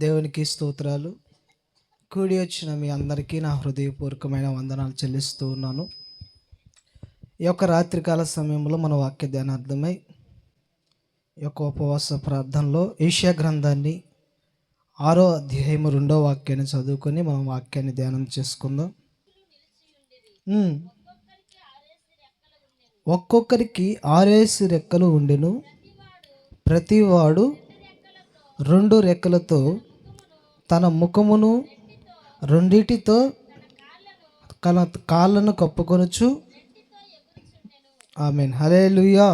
దేవునికి స్తోత్రాలు. కూడి వచ్చిన మీ అందరికీ నా హృదయపూర్వకమైన వందనాలు చెల్లిస్తూ ఉన్నాను. ఈ యొక్క రాత్రికాల సమయంలో మన వాక్య ధ్యానార్థమై ఈ యొక్క ఉపవాస ప్రార్థనలో ఏషియా గ్రంథాన్ని 6వ అధ్యాయం 2వ వాక్యాన్ని చదువుకొని మనం వాక్యాన్ని ధ్యానం చేసుకుందాం. ఒక్కొక్కరికి 6 రెక్కలు ఉండెను. ప్రతివాడు 2 రెక్కలతో తన ముఖమును రెండిటితో కాళ్ళను కప్పుకొనుచు. ఆమేన్, హల్లెలూయా.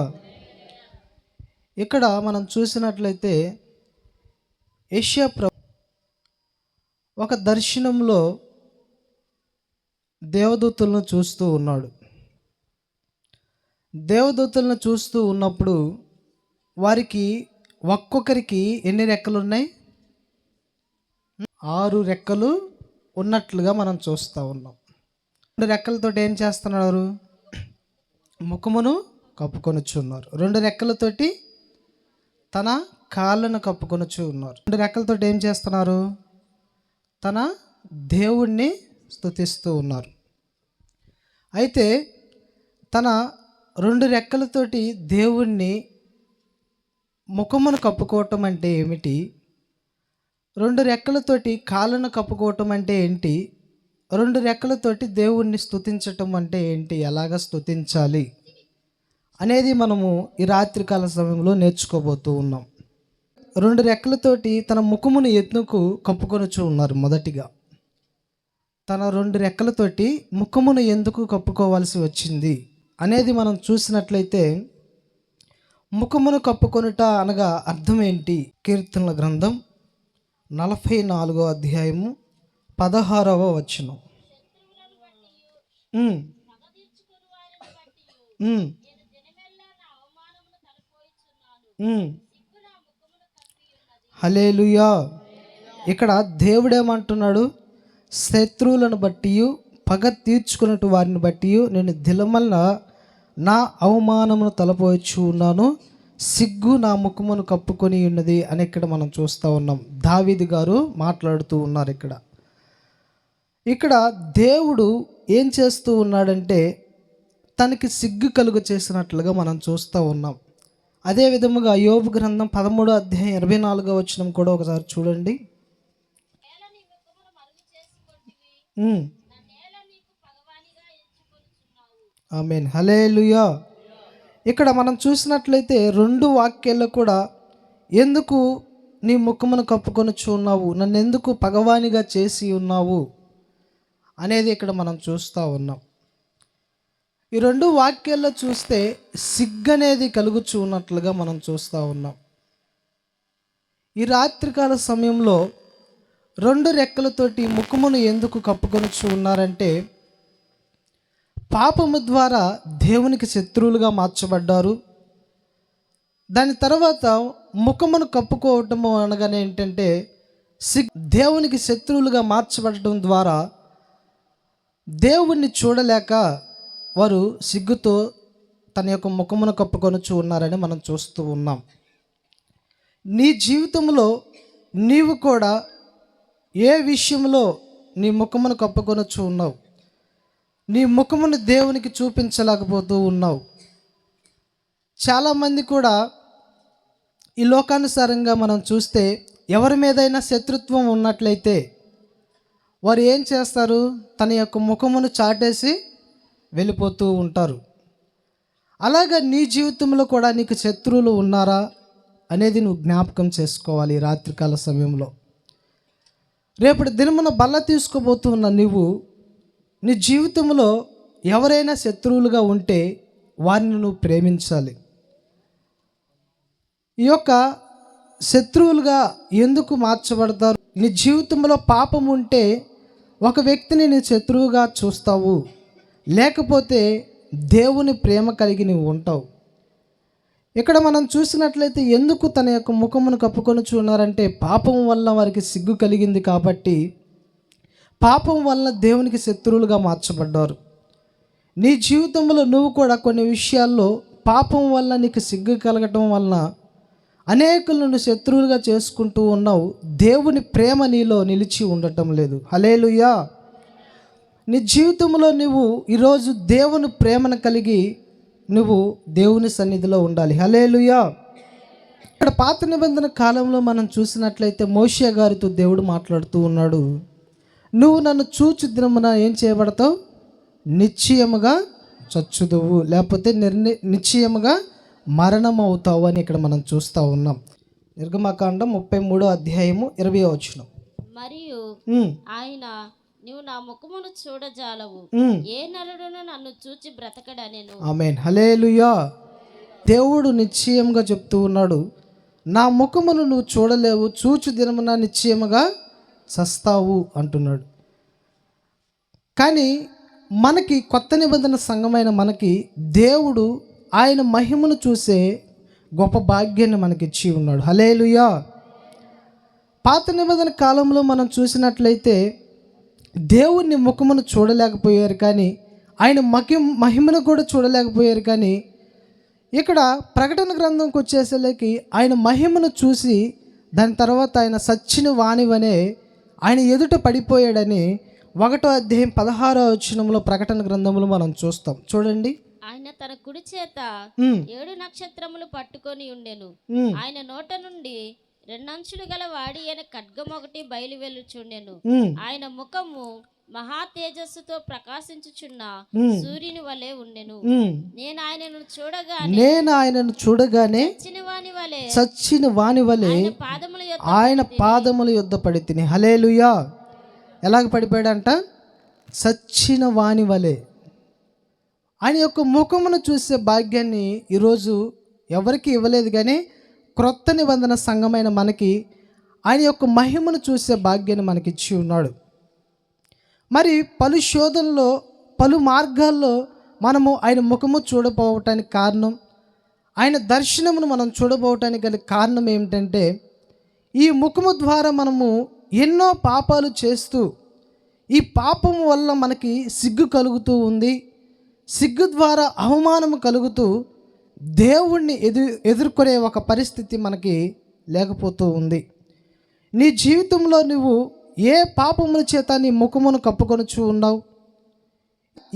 ఇక్కడ మనం చూసినట్లయితే యెషయా ఒక దర్శనంలో దేవదూతలను చూస్తూ ఉన్నాడు. దేవదూతలను చూస్తూ ఉన్నప్పుడు వారికి ఒక్కొక్కరికి ఎన్ని రెక్కలు ఉన్నాయి? 6 రెక్కలు ఉన్నట్లుగా మనం చూస్తూ ఉన్నాం. 2 రెక్కలతో ఏం చేస్తున్నారు? ముఖమును కప్పుకొనుచు ఉన్నారు. 2 రెక్కలతోటి తన కాళ్ళను కప్పుకొనుచు ఉన్నారు. 2 రెక్కలతో ఏం చేస్తున్నారు? తన దేవుణ్ణి స్తుతిస్తూ ఉన్నారు. అయితే తన 2 రెక్కలతోటి దేవుణ్ణి ముఖమును కప్పుకోవటం అంటే ఏమిటి? 2 రెక్కలతోటి కాళ్ళను కప్పుకోవటం అంటే ఏంటి? 2 రెక్కలతోటి దేవుణ్ణి స్తుతించటం అంటే ఏంటి? ఎలాగ స్తుతించాలి అనేది మనము ఈ రాత్రికాల సమయంలో నేర్చుకోబోతూ ఉన్నాం. 2 రెక్కలతోటి తన ముఖమును ఎందుకు కప్పుకొనుచు ఉన్నారు? మొదటిగా తన 2 రెక్కలతోటి ముఖమును ఎందుకు కప్పుకోవాల్సి వచ్చింది అనేది మనం చూసినట్లయితే, ముఖమును కప్పుకొనుట అనగా అర్థం ఏంటి? కీర్తనల గ్రంథం 44వ అధ్యాయము 16వ వచనం. హల్లెలూయా. ఇక్కడ దేవుడేమంటున్నాడు? శత్రువులను బట్టి, పగ తీర్చుకున్నట్టు వారిని బట్టి నేను దిలమల్ల నా అవమానమును తలపోయచ్చు ఉన్నాను, సిగ్గు నా ముఖమును కప్పుకొని ఉన్నది అని ఇక్కడ మనం చూస్తూ ఉన్నాం. దావీదు గారు మాట్లాడుతూ ఉన్నారు. ఇక్కడ దేవుడు ఏం చేస్తూ ఉన్నాడంటే తనకి సిగ్గు కలుగు చేసినట్లుగా మనం చూస్తూ ఉన్నాం. అదే విధముగా యోబు గ్రంథం 13వ అధ్యాయం 24వ వచనం కూడా ఒకసారి చూడండి. ఆమేన్, హల్లెలూయా. ఇక్కడ మనం చూసినట్లయితే 2 వాక్యాల్లో కూడా ఎందుకు నీ ముఖమును కప్పుకొనుచు ఉన్నావు, నన్ను ఎందుకు పగవానిగా చేసి ఉన్నావు అనేది ఇక్కడ మనం చూస్తూ ఉన్నాం. ఈ 2 వాక్యాల్లో చూస్తే సిగ్గు అనేది కలుగుచూ ఉన్నట్లుగా మనం చూస్తూ ఉన్నాం. ఈ రాత్రికాల సమయంలో 2 రెక్కలతోటి ముఖమును ఎందుకు కప్పుకొనుచు ఉన్నారంటే, పాపము ద్వారా దేవునికి శత్రువులుగా మార్చబడ్డారు. దాని తర్వాత ముఖమును కప్పుకోవటము అనగానే ఏంటంటే దేవునికి శత్రువులుగా మార్చబడటం ద్వారా దేవుణ్ణి చూడలేక వారు సిగ్గుతో తన యొక్క ముఖమును కప్పుకొనుచు ఉన్నారని మనం చూస్తూ ఉన్నాం. నీ జీవితంలో నీవు కూడా ఏ విషయంలో నీ ముఖమును కప్పుకొనుచు ఉన్నావు? నీ ముఖమును దేవునికి చూపించలేకపోతూ ఉన్నావు. చాలామంది కూడా ఈ లోకానుసారంగా మనం చూస్తే ఎవరి మీదైనా శత్రుత్వం ఉన్నట్లయితే వారు ఏం చేస్తారు? తన యొక్క ముఖమును చాటేసి వెళ్ళిపోతూ ఉంటారు. అలాగా నీ జీవితంలో కూడా నీకు శత్రువులు ఉన్నారా అనేది నువ్వు జ్ఞాపకం చేసుకోవాలి. ఈ రాత్రికాల సమయంలో రేపటి దినమున బల్ల తీసుకోబోతూ ఉన్న నీవు నీ జీవితంలో ఎవరైనా శత్రువులుగా ఉంటే వారిని నువ్వు ప్రేమించాలి. ఈ యొక్క శత్రువులుగా ఎందుకు మార్చబడతారు? నీ జీవితంలో పాపం ఉంటే ఒక వ్యక్తిని నీ శత్రువుగా చూస్తావు, లేకపోతే దేవుని ప్రేమ కలిగి నువ్వు ఉంటావు. ఇక్కడ మనం చూసినట్లయితే ఎందుకు తన యొక్క ముఖమును కప్పుకొనుచు ఉన్నారంటే, పాపం వల్ల వారికి సిగ్గు కలిగింది కాబట్టి పాపం వల్ల దేవునికి శత్రువులుగా మార్చబడ్డారు. నీ జీవితంలో నువ్వు కూడా కొన్ని విషయాల్లో పాపం వల్ల నీకు సిగ్గు కలగటం వలన అనేకులను శత్రువులుగా చేసుకుంటూ ఉన్నావు. దేవుని ప్రేమ నీలో నిలిచి ఉండటం లేదు. హల్లెలూయా. నీ జీవితంలో నువ్వు ఈరోజు దేవుని ప్రేమను కలిగి నువ్వు దేవుని సన్నిధిలో ఉండాలి. హల్లెలూయా. ఇక్కడ పాత నిబంధన కాలంలో మనం చూసినట్లయితే మోషే గారితో దేవుడు మాట్లాడుతూ ఉన్నాడు. నువ్వు నన్ను చూచు దినమున ఏం చేయబడతావు? నిశ్చయముగా చచ్చుదువు, లేకపోతే నిశ్చయముగా మరణం అవుతావు అని ఇక్కడ మనం చూస్తూ ఉన్నాం. నిర్గమకాండం 33:20. మరియు ఆయన, నీవు నా ముఖమును చూడజాలవు, ఏ నరుడును నన్ను చూచి బ్రతకడనెను. ఆమేన్. హల్లెలూయా. దేవుడు నిశ్చయంగా చెప్తూ ఉన్నాడు, నా ముఖమును నువ్వు చూడలేవు, చూచు దినమున నిశ్చయముగా చస్తావు అంటున్నాడు. కానీ మనకి కొత్త నిబంధన సంఘమైన మనకి దేవుడు ఆయన మహిమను చూసే గొప్ప భాగ్యాన్ని మనకిచ్చి ఉన్నాడు. హల్లెలూయా. పాత నిబంధన కాలంలో మనం చూసినట్లయితే దేవుని ముఖమును చూడలేకపోయారు, కానీ ఆయన మహిమను కూడా చూడలేకపోయారు. కానీ ఇక్కడ ప్రకటన గ్రంథంకి వచ్చేసరికి ఆయన మహిమను చూసి దాని తర్వాత ఆయన సచ్చిన వాణివనే ఆయన ఎదుట పడిపోయాడని 1:16 ప్రకటన గ్రంథంలో మనం చూస్తాం. చూడండి, ఆయన తన కుడి చేత 7 నక్షత్రములు పట్టుకొని ఉండెను. ఆయన నోట నుండి 2 అంచులు గల వాడి అయిన ఖడ్గం ఒకటి బయలువెళ్ళుచుండెను. ఆయన ముఖము మహా తేజస్సుతో ప్రకాశించుచున్న సూర్యుని వలె ఉండెను. నేను ఆయనను చూడగానే చచ్చిన వాని వలె ఆయన పాదముల యొద్ద పడి తిని. హల్లెలూయా. ఎలాగ పడిపోయాడంట? చచ్చిన వాని వలె. ఆయన యొక్క ముఖమును చూసే భాగ్యాన్ని ఈరోజు ఎవరికి ఇవ్వలేదు, కానీ క్రొత్త నిబంధన సంఘమైన మనకి ఆయన యొక్క మహిమను చూసే భాగ్యాన్ని మనకిచ్చి ఉన్నాడు. మరి పలు శోధనలో, పలు మార్గాల్లో మనము ఆయన ముఖము చూడపోవటానికి కారణం, ఆయన దర్శనమును మనం చూడబోవటానికి గల కారణం ఏమిటంటే, ఈ ముఖము ద్వారా మనము ఎన్నో పాపాలు చేస్తూ, ఈ పాపము వల్ల మనకి సిగ్గు కలుగుతూ ఉంది. సిగ్గు ద్వారా అవమానము కలుగుతూ దేవుణ్ణి ఎదుర్కొనే ఒక పరిస్థితి మనకి లేకపోతూ ఉంది. నీ జీవితంలో నువ్వు ఏ పాపముల చేత నీ ముఖమును కప్పుకొనుచు ఉన్నావు?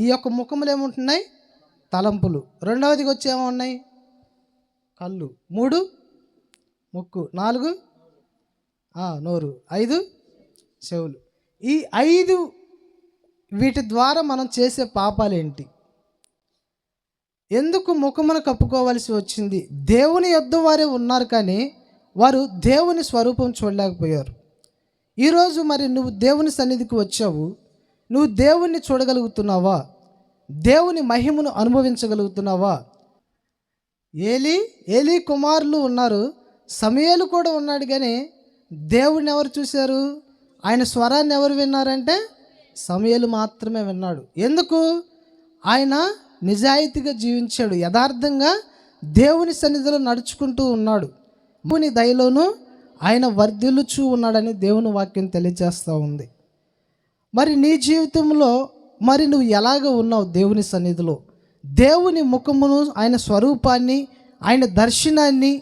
ఈ యొక్క ముఖములు ఏముంటున్నాయి? తలంపులు. రెండవదికి వచ్చి ఏమున్నాయి? కళ్ళు. 3 ముక్కు. 4 నోరు. 5 చెవులు. ఈ 5 వీటి ద్వారా మనం చేసే పాపాలేంటి? ఎందుకు ముఖమును కప్పుకోవాల్సి వచ్చింది? దేవుని యొద్ద వారే ఉన్నారు, కానీ వారు దేవుని స్వరూపం చూడలేకపోయారు. ఈరోజు మరి నువ్వు దేవుని సన్నిధికి వచ్చావు, నువ్వు దేవుణ్ణి చూడగలుగుతున్నావా? దేవుని మహిమను అనుభవించగలుగుతున్నావా? ఏలీ కుమారులు ఉన్నారు, సమూయేలు కూడా ఉన్నాడు, కానీ దేవుడిని ఎవరు చూశారు? ఆయన స్వరాన్ని ఎవరు విన్నారంటే సమూయేలు మాత్రమే విన్నాడు. ఎందుకు? ఆయన నిజాయితీగా జీవించాడు, యథార్థంగా దేవుని సన్నిధిలో నడుచుకుంటూ ఉన్నాడు. దేవుని దయలోనూ ఆయన వర్ధిల్లుచూ ఉన్నాడని దేవుని వాక్యం తెలియజేస్తూ ఉంది. మరి నీ జీవితంలో మరి నువ్వు ఎలాగ ఉన్నావు? దేవుని సన్నిధిలో దేవుని ముఖమును, ఆయన స్వరూపాన్ని, ఆయన దర్శనాన్ని,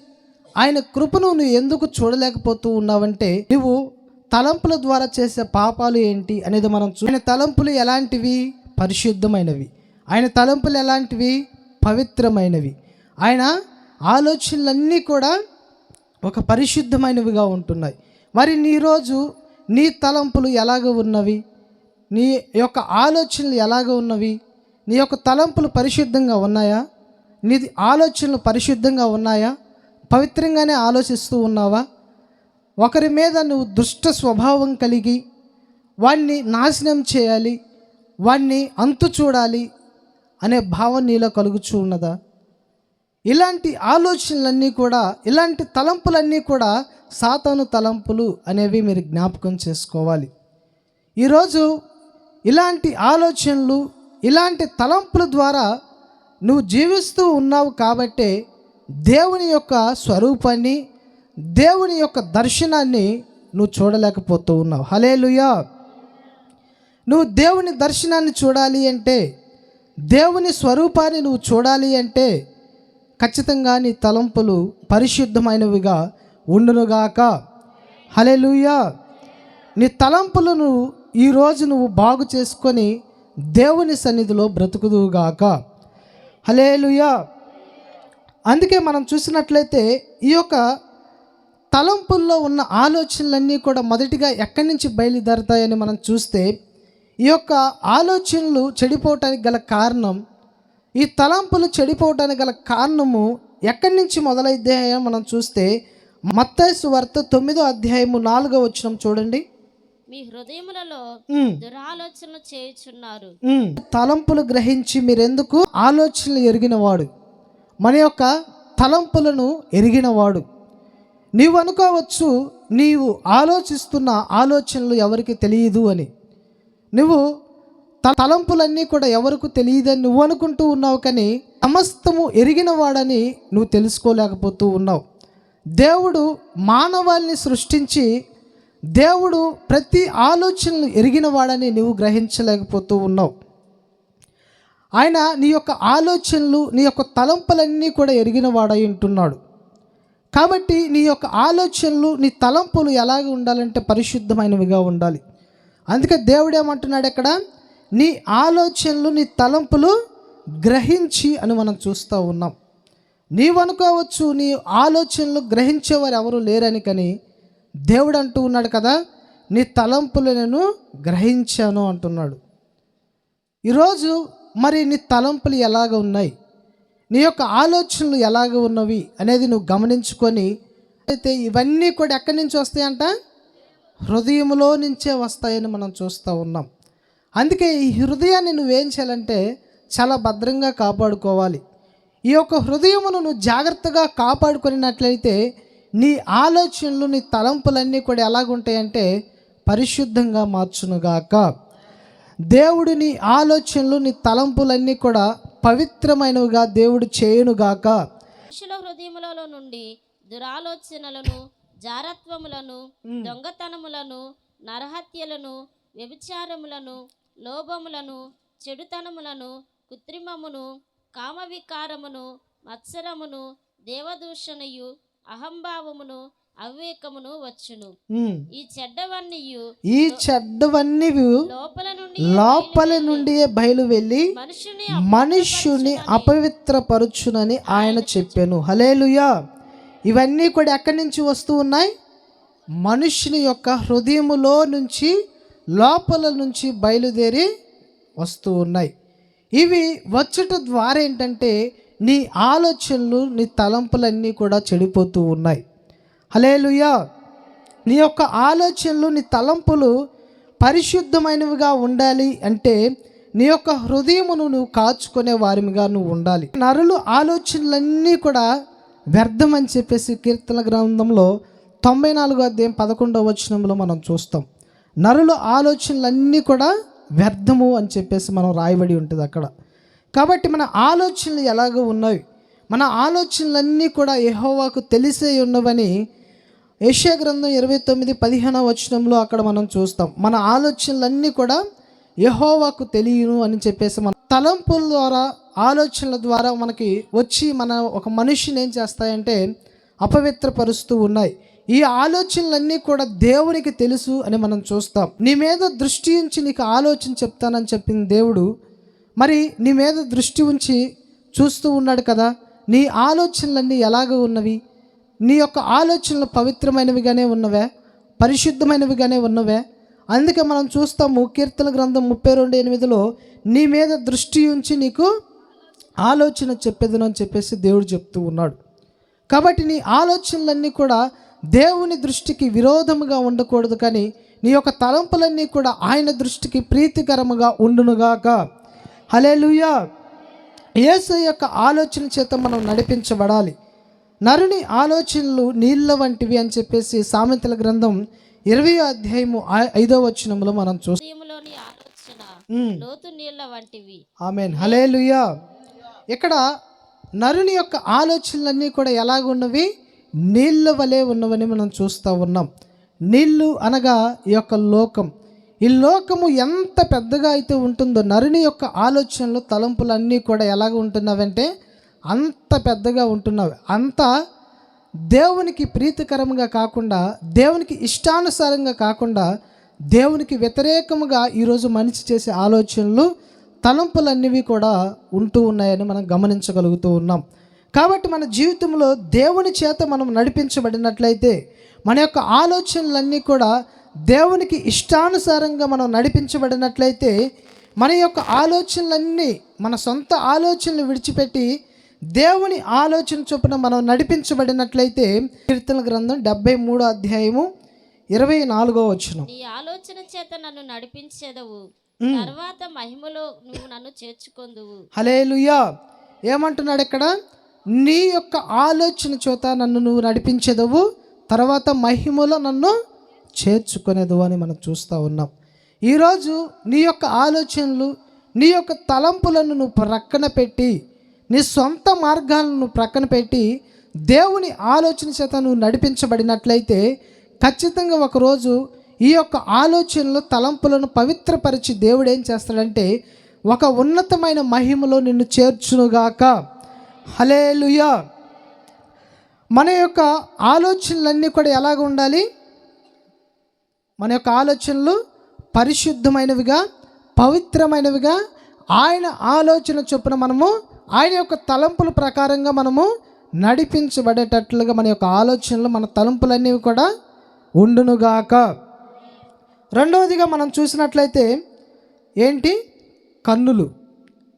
ఆయన కృపను నువ్వు ఎందుకు చూడలేకపోతూ ఉన్నావంటే, నువ్వు తలంపుల ద్వారా చేసే పాపాలు ఏంటి అనేది మనం ఆయన తలంపులు ఎలాంటివి? పరిశుద్ధమైనవి. ఆయన తలంపులు ఎలాంటివి? పవిత్రమైనవి. ఆయన ఆలోచనలన్నీ కూడా ఒక పరిశుద్ధమైనవిగా ఉంటున్నాయి. మరి ఈరోజు నీ తలంపులు ఎలాగ ఉన్నవి? నీ యొక్క ఆలోచనలు ఎలాగ ఉన్నవి? నీ యొక్క తలంపులు పరిశుద్ధంగా ఉన్నాయా? నీ ఆలోచనలు పరిశుద్ధంగా ఉన్నాయా? పవిత్రంగానే ఆలోచిస్తూ ఉన్నావా? ఒకరి మీద నువ్వు దుష్ట స్వభావం కలిగి వాణ్ణి నాశనం చేయాలి, వాణ్ణి అంతు చూడాలి అనే భావం నీలో కలుగుచూ ఉన్నదా? ఇలాంటి ఆలోచనలన్నీ కూడా, ఇలాంటి తలంపులన్నీ కూడా సాతాను తలంపులు అనేవి మీరు జ్ఞాపకం చేసుకోవాలి. ఈరోజు ఇలాంటి ఆలోచనలు, ఇలాంటి తలంపుల ద్వారా నువ్వు జీవిస్తూ ఉన్నావు కాబట్టే దేవుని యొక్క స్వరూపాన్ని, దేవుని యొక్క దర్శనాన్ని నువ్వు చూడలేకపోతూ ఉన్నావు. హల్లెలూయా. నువ్వు దేవుని దర్శనాన్ని చూడాలి అంటే, దేవుని స్వరూపాన్ని నువ్వు చూడాలి అంటే ఖచ్చితంగా నీ తలంపులు పరిశుద్ధమైనవిగా ఉండునుగాక. హల్లెలూయా. నీ తలంపులను ఈరోజు నువ్వు బాగు చేసుకొని దేవుని సన్నిధిలో బ్రతుకుదువుగాక. హల్లెలూయా. అందుకే మనం చూసినట్లయితే ఈ యొక్క తలంపుల్లో ఉన్న ఆలోచనలన్నీ కూడా మొదటిగా ఎక్కడి నుంచి బయలుదేరతాయని మనం చూస్తే, ఈ యొక్క ఆలోచనలు చెడిపోవటానికి గల కారణం, ఈ తలంపులు చెడిపోవటానికి గల కారణము ఎక్కడి నుంచి మొదలైద్దాయో మనం చూస్తే, మత్తయి సువార్త 9వ అధ్యాయము 4వ వచనం చూడండి. మీ హృదయములలో దురాలోచనలు చేయుచున్నారు. తలంపులు గ్రహించి మీరెందుకు ఆలోచనలు ఎరిగినవాడు, మన యొక్క తలంపులను ఎరిగినవాడు. నీవు అనుకోవచ్చు నీవు ఆలోచిస్తున్న ఆలోచనలు ఎవరికి తెలియదు అని. నువ్వు తలంపులన్నీ కూడా ఎవరికి తెలియదని నువ్వు అనుకుంటూ ఉన్నావు, కానీ సమస్తము ఎరిగినవాడని నువ్వు తెలుసుకోలేకపోతూ ఉన్నావు. దేవుడు మానవాళిని సృష్టించి దేవుడు ప్రతి ఆలోచనలు ఎరిగినవాడని నువ్వు గ్రహించలేకపోతూ ఉన్నావు. ఆయన నీ యొక్క ఆలోచనలు, నీ యొక్క తలంపులన్నీ కూడా ఎరిగినవాడై ఉంటున్నాడు. కాబట్టి నీ యొక్క ఆలోచనలు, నీ తలంపులు ఎలాగ ఉండాలంటే పరిశుద్ధమైనవిగా ఉండాలి. అందుకే దేవుడు ఏమంటున్నాడు ఇక్కడ, నీ ఆలోచనలు, నీ తలంపులు గ్రహించి అని మనం చూస్తూ ఉన్నాం. నీవు అనుకోవచ్చు నీ ఆలోచనలు గ్రహించేవారు ఎవరు లేరని, కానీ దేవుడు అంటూ ఉన్నాడు కదా, నీ తలంపులు నేను గ్రహించాను అంటున్నాడు. ఈరోజు మరి నీ తలంపులు ఎలాగ ఉన్నాయి, నీ యొక్క ఆలోచనలు ఎలాగ ఉన్నవి అనేది నువ్వు గమనించుకొని, అయితే ఇవన్నీ కూడా ఎక్కడి నుంచి వస్తాయంట, హృదయంలో నుంచే వస్తాయని మనం చూస్తూ ఉన్నాం. అందుకే ఈ హృదయాన్ని నువ్వేం చేయాలంటే చాలా భద్రంగా కాపాడుకోవాలి. ఈ యొక్క హృదయమును నువ్వు జాగ్రత్తగా కాపాడుకున్నట్లయితే నీ ఆలోచనలు, నీ తలంపులన్నీ కూడా ఎలాగుంటాయంటే పరిశుద్ధంగా మార్చునుగాక. దేవుడు నీ ఆలోచనలు, నీ తలంపులన్నీ కూడా పవిత్రమైనవిగా దేవుడు చేయునుగాక. మనుషుల హృదయములలో నుండి దురాలోచనలను, జారత్వములను, దొంగతనములను, నరహత్యలను, వ్యభిచారములను, లోభములను, చెడుతనములను, కృత్రిమమును, కామవికారమును, మత్సరమును, దేవదూషణయు, అహంభావమును, అవివేకమును వచ్చును. ఈ చెడ్డవన్నీ లోపల నుండి బయలు వెళ్ళి మనుష్యుని అపవిత్రపరచునని ఆయన చెప్పాను. హల్లెలూయా. ఇవన్నీ కూడా ఎక్కడి నుంచి వస్తూ ఉన్నాయి, మనుష్యుని యొక్క హృదయములో నుంచి, లోపల నుంచి బయలుదేరి వస్తూ ఉన్నాయి. ఇవి వచ్చట ద్వారా ఏంటంటే నీ ఆలోచనలు, నీ తలంపులన్నీ కూడా చెడిపోతూ ఉన్నాయి. హల్లెలూయా. నీ యొక్క ఆలోచనలు, నీ తలంపులు పరిశుద్ధమైనవిగా ఉండాలి అంటే నీ యొక్క హృదయమును నువ్వు కాచుకునే వారిగా నువ్వు ఉండాలి. నరులు ఆలోచనలన్నీ కూడా వ్యర్థం అని చెప్పేసి కీర్తన గ్రంథంలో 94వ అధ్యాయం 11వ వచనంలో మనం చూస్తాం. నరుల ఆలోచనలన్నీ కూడా వ్యర్థము అని చెప్పేసి మనం రాయబడి ఉంటుంది అక్కడ. కాబట్టి మన ఆలోచనలు ఎలాగ ఉన్నవి, మన ఆలోచనలన్నీ కూడా యెహోవాకు తెలిసే ఉన్నవని యెషయా గ్రంథం 29:15వ వచనంలో అక్కడ మనం చూస్తాం. మన ఆలోచనలన్నీ కూడా యెహోవాకు తెలియను అని చెప్పేసి మన తలంపుల ద్వారా, ఆలోచనల ద్వారా మనకి వచ్చి మన ఒక మనిషిని ఏం చేస్తాయంటే అపవిత్రపరుస్తూ ఉన్నాయి. ఈ ఆలోచనలన్నీ కూడా దేవునికి తెలుసు అని మనం చూస్తాం. నీ మీద దృష్టి ఉంచి నీకు ఆలోచన చెప్తానని చెప్పింది దేవుడు. మరి నీ మీద దృష్టి ఉంచి చూస్తూ ఉన్నాడు కదా, నీ ఆలోచనలన్నీ ఎలాగ ఉన్నవి, నీ యొక్క ఆలోచనలు పవిత్రమైనవిగానే ఉన్నవే, పరిశుద్ధమైనవిగానే ఉన్నవే. అందుకే మనం చూస్తాము కీర్తన గ్రంథం 32:8లో నీ మీద దృష్టి ఉంచి నీకు ఆలోచన చెప్పేదను అని చెప్పేసి దేవుడు చెప్తూ ఉన్నాడు. కాబట్టి నీ ఆలోచనలన్నీ కూడా దేవుని దృష్టికి విరోధముగా ఉండకూడదు, కానీ నీ యొక్క తలంపులన్నీ కూడా ఆయన దృష్టికి ప్రీతికరముగా ఉండునుగాక. హల్లెలూయా. యేసు యొక్క ఆలోచన చేత మనం నడిపించబడాలి. నరుని ఆలోచనలు నీళ్ళ వంటివి అని చెప్పేసి సామెతల గ్రంథం 20వ అధ్యాయము 5వ వచనంలో మనం చూస్తాం. ఆమేన్. హల్లెలూయా. ఇక్కడ నరుని యొక్క ఆలోచనలన్నీ కూడా ఎలాగున్నవి, నీళ్ళ వలె ఉన్నవని మనం చూస్తూ ఉన్నాం. నీళ్ళు అనగా ఈ యొక్క లోకం. ఈ లోకము ఎంత పెద్దగా అయితే ఉంటుందో, నరుని యొక్క ఆలోచనలు, తలంపులు అన్నీ కూడా ఎలాగ ఉంటున్నావంటే అంత పెద్దగా ఉంటున్నావు, అంత దేవునికి ప్రీతికరంగా కాకుండా, దేవునికి ఇష్టానుసారంగా కాకుండా, దేవునికి వ్యతిరేకముగా ఈరోజు మనిషి చేసే ఆలోచనలు, తలంపులన్నీ కూడా ఉంటూ ఉన్నాయని మనం గమనించగలుగుతూ ఉన్నాం. కాబట్టి మన జీవితంలో దేవుని చేత మనం నడిపించబడినట్లయితే, మన యొక్క ఆలోచనలన్నీ కూడా దేవునికి ఇష్టానుసారంగా మనం నడిపించబడినట్లయితే, మన యొక్క ఆలోచనలన్నీ, మన సొంత ఆలోచనలు విడిచిపెట్టి దేవుని ఆలోచన చొప్పున మనం నడిపించబడినట్లయితే, కీర్తనల గ్రంథం 73వ అధ్యాయము 24వ వచనం. నీ ఆలోచన చేత నన్ను నడిపించెదవు, తర్వాత మహిమలో నువ్వు నన్ను చేర్చుకొందువు. హల్లెలూయా. ఏమంటున్నాడు ఇక్కడ? నీ యొక్క ఆలోచన చేత నన్ను నువ్వు నడిపించెదవు, తర్వాత మహిమలో నన్ను చేర్చుకునేదు అని మనం చూస్తూ ఉన్నాం. ఈరోజు నీ యొక్క ఆలోచనలు, నీ యొక్క తలంపులను నువ్వు ప్రక్కన పెట్టి, నీ సొంత మార్గాలను నువ్వు ప్రక్కన పెట్టి దేవుని ఆలోచన చేత నువ్వు నడిపించబడినట్లయితే, ఖచ్చితంగా ఒకరోజు ఈ యొక్క ఆలోచనలు, తలంపులను పవిత్రపరిచి దేవుడు ఏం చేస్తాడంటే ఒక ఉన్నతమైన మహిమలో నిన్ను చేర్చునుగాక. హల్లెలూయా. మన యొక్క ఆలోచనలన్నీ కూడా ఎలాగ ఉండాలి? మన యొక్క ఆలోచనలు పరిశుద్ధమైనవిగా, పవిత్రమైనవిగా, ఆయన ఆలోచన చొప్పున మనము, ఆయన యొక్క తలంపుల ప్రకారంగా మనము నడిపించబడేటట్లుగా మన యొక్క ఆలోచనలు, మన తలంపులన్నీ కూడా ఉండునుగాక. రెండవదిగా మనం చూసినట్లయితే ఏంటి? కన్నులు.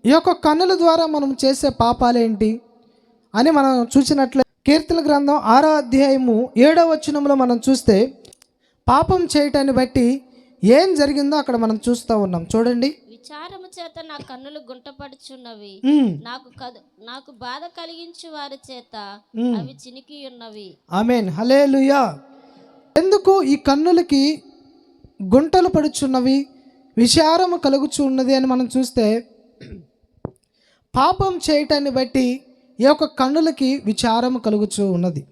ఈ యొక్క కన్నుల ద్వారా మనం చేసే పాపాలేంటి అని మనం చూసినట్లయితే, కీర్తనల గ్రంథం 6వ అధ్యాయము 7వ వచనంలో మనం చూస్తే, పాపం చేయటాన్ని బట్టి ఏం జరిగిందో అక్కడ మనం చూస్తూ ఉన్నాం. చూడండి. విచారము చేత నా కన్నులు గుంటపడుచున్నవి, నాకు బాధ కలిగించు వారి చేత అవి చినికి ఉన్నవి. ఆమేన్. హల్లెలూయా. ఎందుకు ఈ కన్నులకి గుంటలు పడుచున్నవి, విచారము కలుగుచు ఉన్నది అని మనం చూస్తే, పాపం చేయటాన్ని బట్టి ఈ యొక్క కన్నులకి విచారము కలుగుచూ ఉన్నది.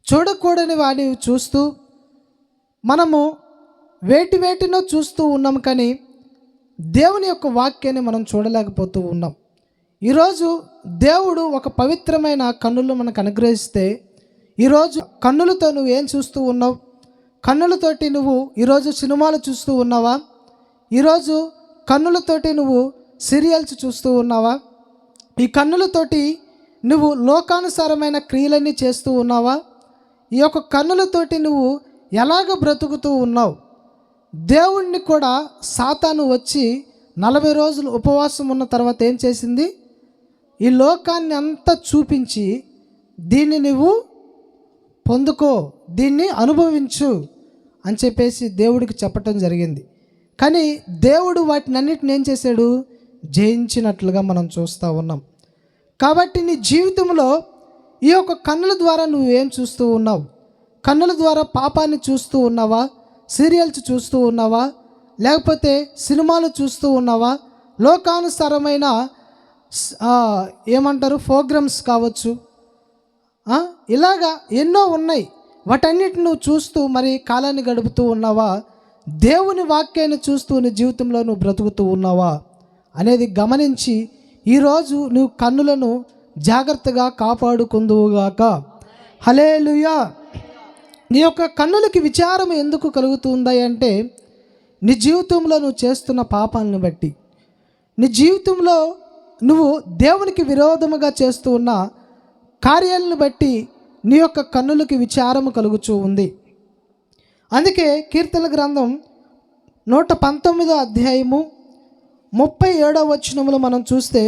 చూడకూడని వాడిని చూస్తూ మనము వేటినో చూస్తూ ఉన్నాం, కానీ దేవుని యొక్క వాక్యాన్ని మనం చూడలేకపోతూ ఉన్నాం. ఈరోజు దేవుడు ఒక పవిత్రమైన కన్నులు మనకు అనుగ్రహిస్తే, ఈరోజు కన్నులతో నువ్వు ఏం చూస్తూ ఉన్నావు? కన్నులతోటి నువ్వు ఈరోజు సినిమాలు చూస్తూ ఉన్నావా? ఈరోజు కన్నులతోటి నువ్వు సీరియల్స్ చూస్తూ ఉన్నావా? ఈ కన్నులతోటి నువ్వు లోకానుసారమైన క్రియలన్నీ చేస్తూ ఉన్నావా? ఈ యొక్క కన్నులతోటి నువ్వు ఎలాగ బ్రతుకుతూ ఉన్నావు? దేవుణ్ణి కూడా సాతాను వచ్చి 40 రోజులు ఉపవాసం ఉన్న తర్వాత ఏం చేసింది? ఈ లోకాన్ని అంతా చూపించి, దీన్ని నువ్వు పొందుకో, దీన్ని అనుభవించు అని చెప్పేసి దేవుడికి చెప్పటం జరిగింది. కానీ దేవుడు వాటినన్నిటిని ఏం చేశాడు? జయించినట్లుగా మనం చూస్తూ ఉన్నాం. కాబట్టి నీ జీవితంలో ఈ యొక్క కన్నుల ద్వారా నువ్వు ఏం చూస్తూ ఉన్నావు? కన్నుల ద్వారా పాపాన్ని చూస్తూ ఉన్నావా? సీరియల్స్ చూస్తూ ఉన్నావా? లేకపోతే సినిమాలు చూస్తూ ఉన్నావా? లోకానుసారమైన ఏమంటారు ప్రోగ్రామ్స్ కావచ్చు, ఇలాగా ఎన్నో ఉన్నాయి. వాటన్నిటిని నువ్వు చూస్తూ మరి కాలాన్ని గడుపుతూ ఉన్నావా? దేవుని వాక్యాన్ని చూస్తూ నీ జీవితంలో నువ్వు బ్రతుకుతూ ఉన్నావా అనేది గమనించి ఈరోజు నువ్వు కన్నులను జాగ్రత్తగా కాపాడుకుందువుగాక. హల్లెలూయా. నీ యొక్క కన్నులకి విచారం ఎందుకు కలుగుతుంది అంటే, నీ జీవితంలో నువ్వు చేస్తున్న పాపాలను బట్టి, నీ జీవితంలో నువ్వు దేవునికి విరోధముగా చేస్తూ ఉన్న కార్యాలను బట్టి నీ యొక్క కన్నులకి విచారము కలుగుతూ ఉంది. అందుకే కీర్తనల గ్రంథం 119వ అధ్యాయము 37వ వచనములో మనం చూస్తే,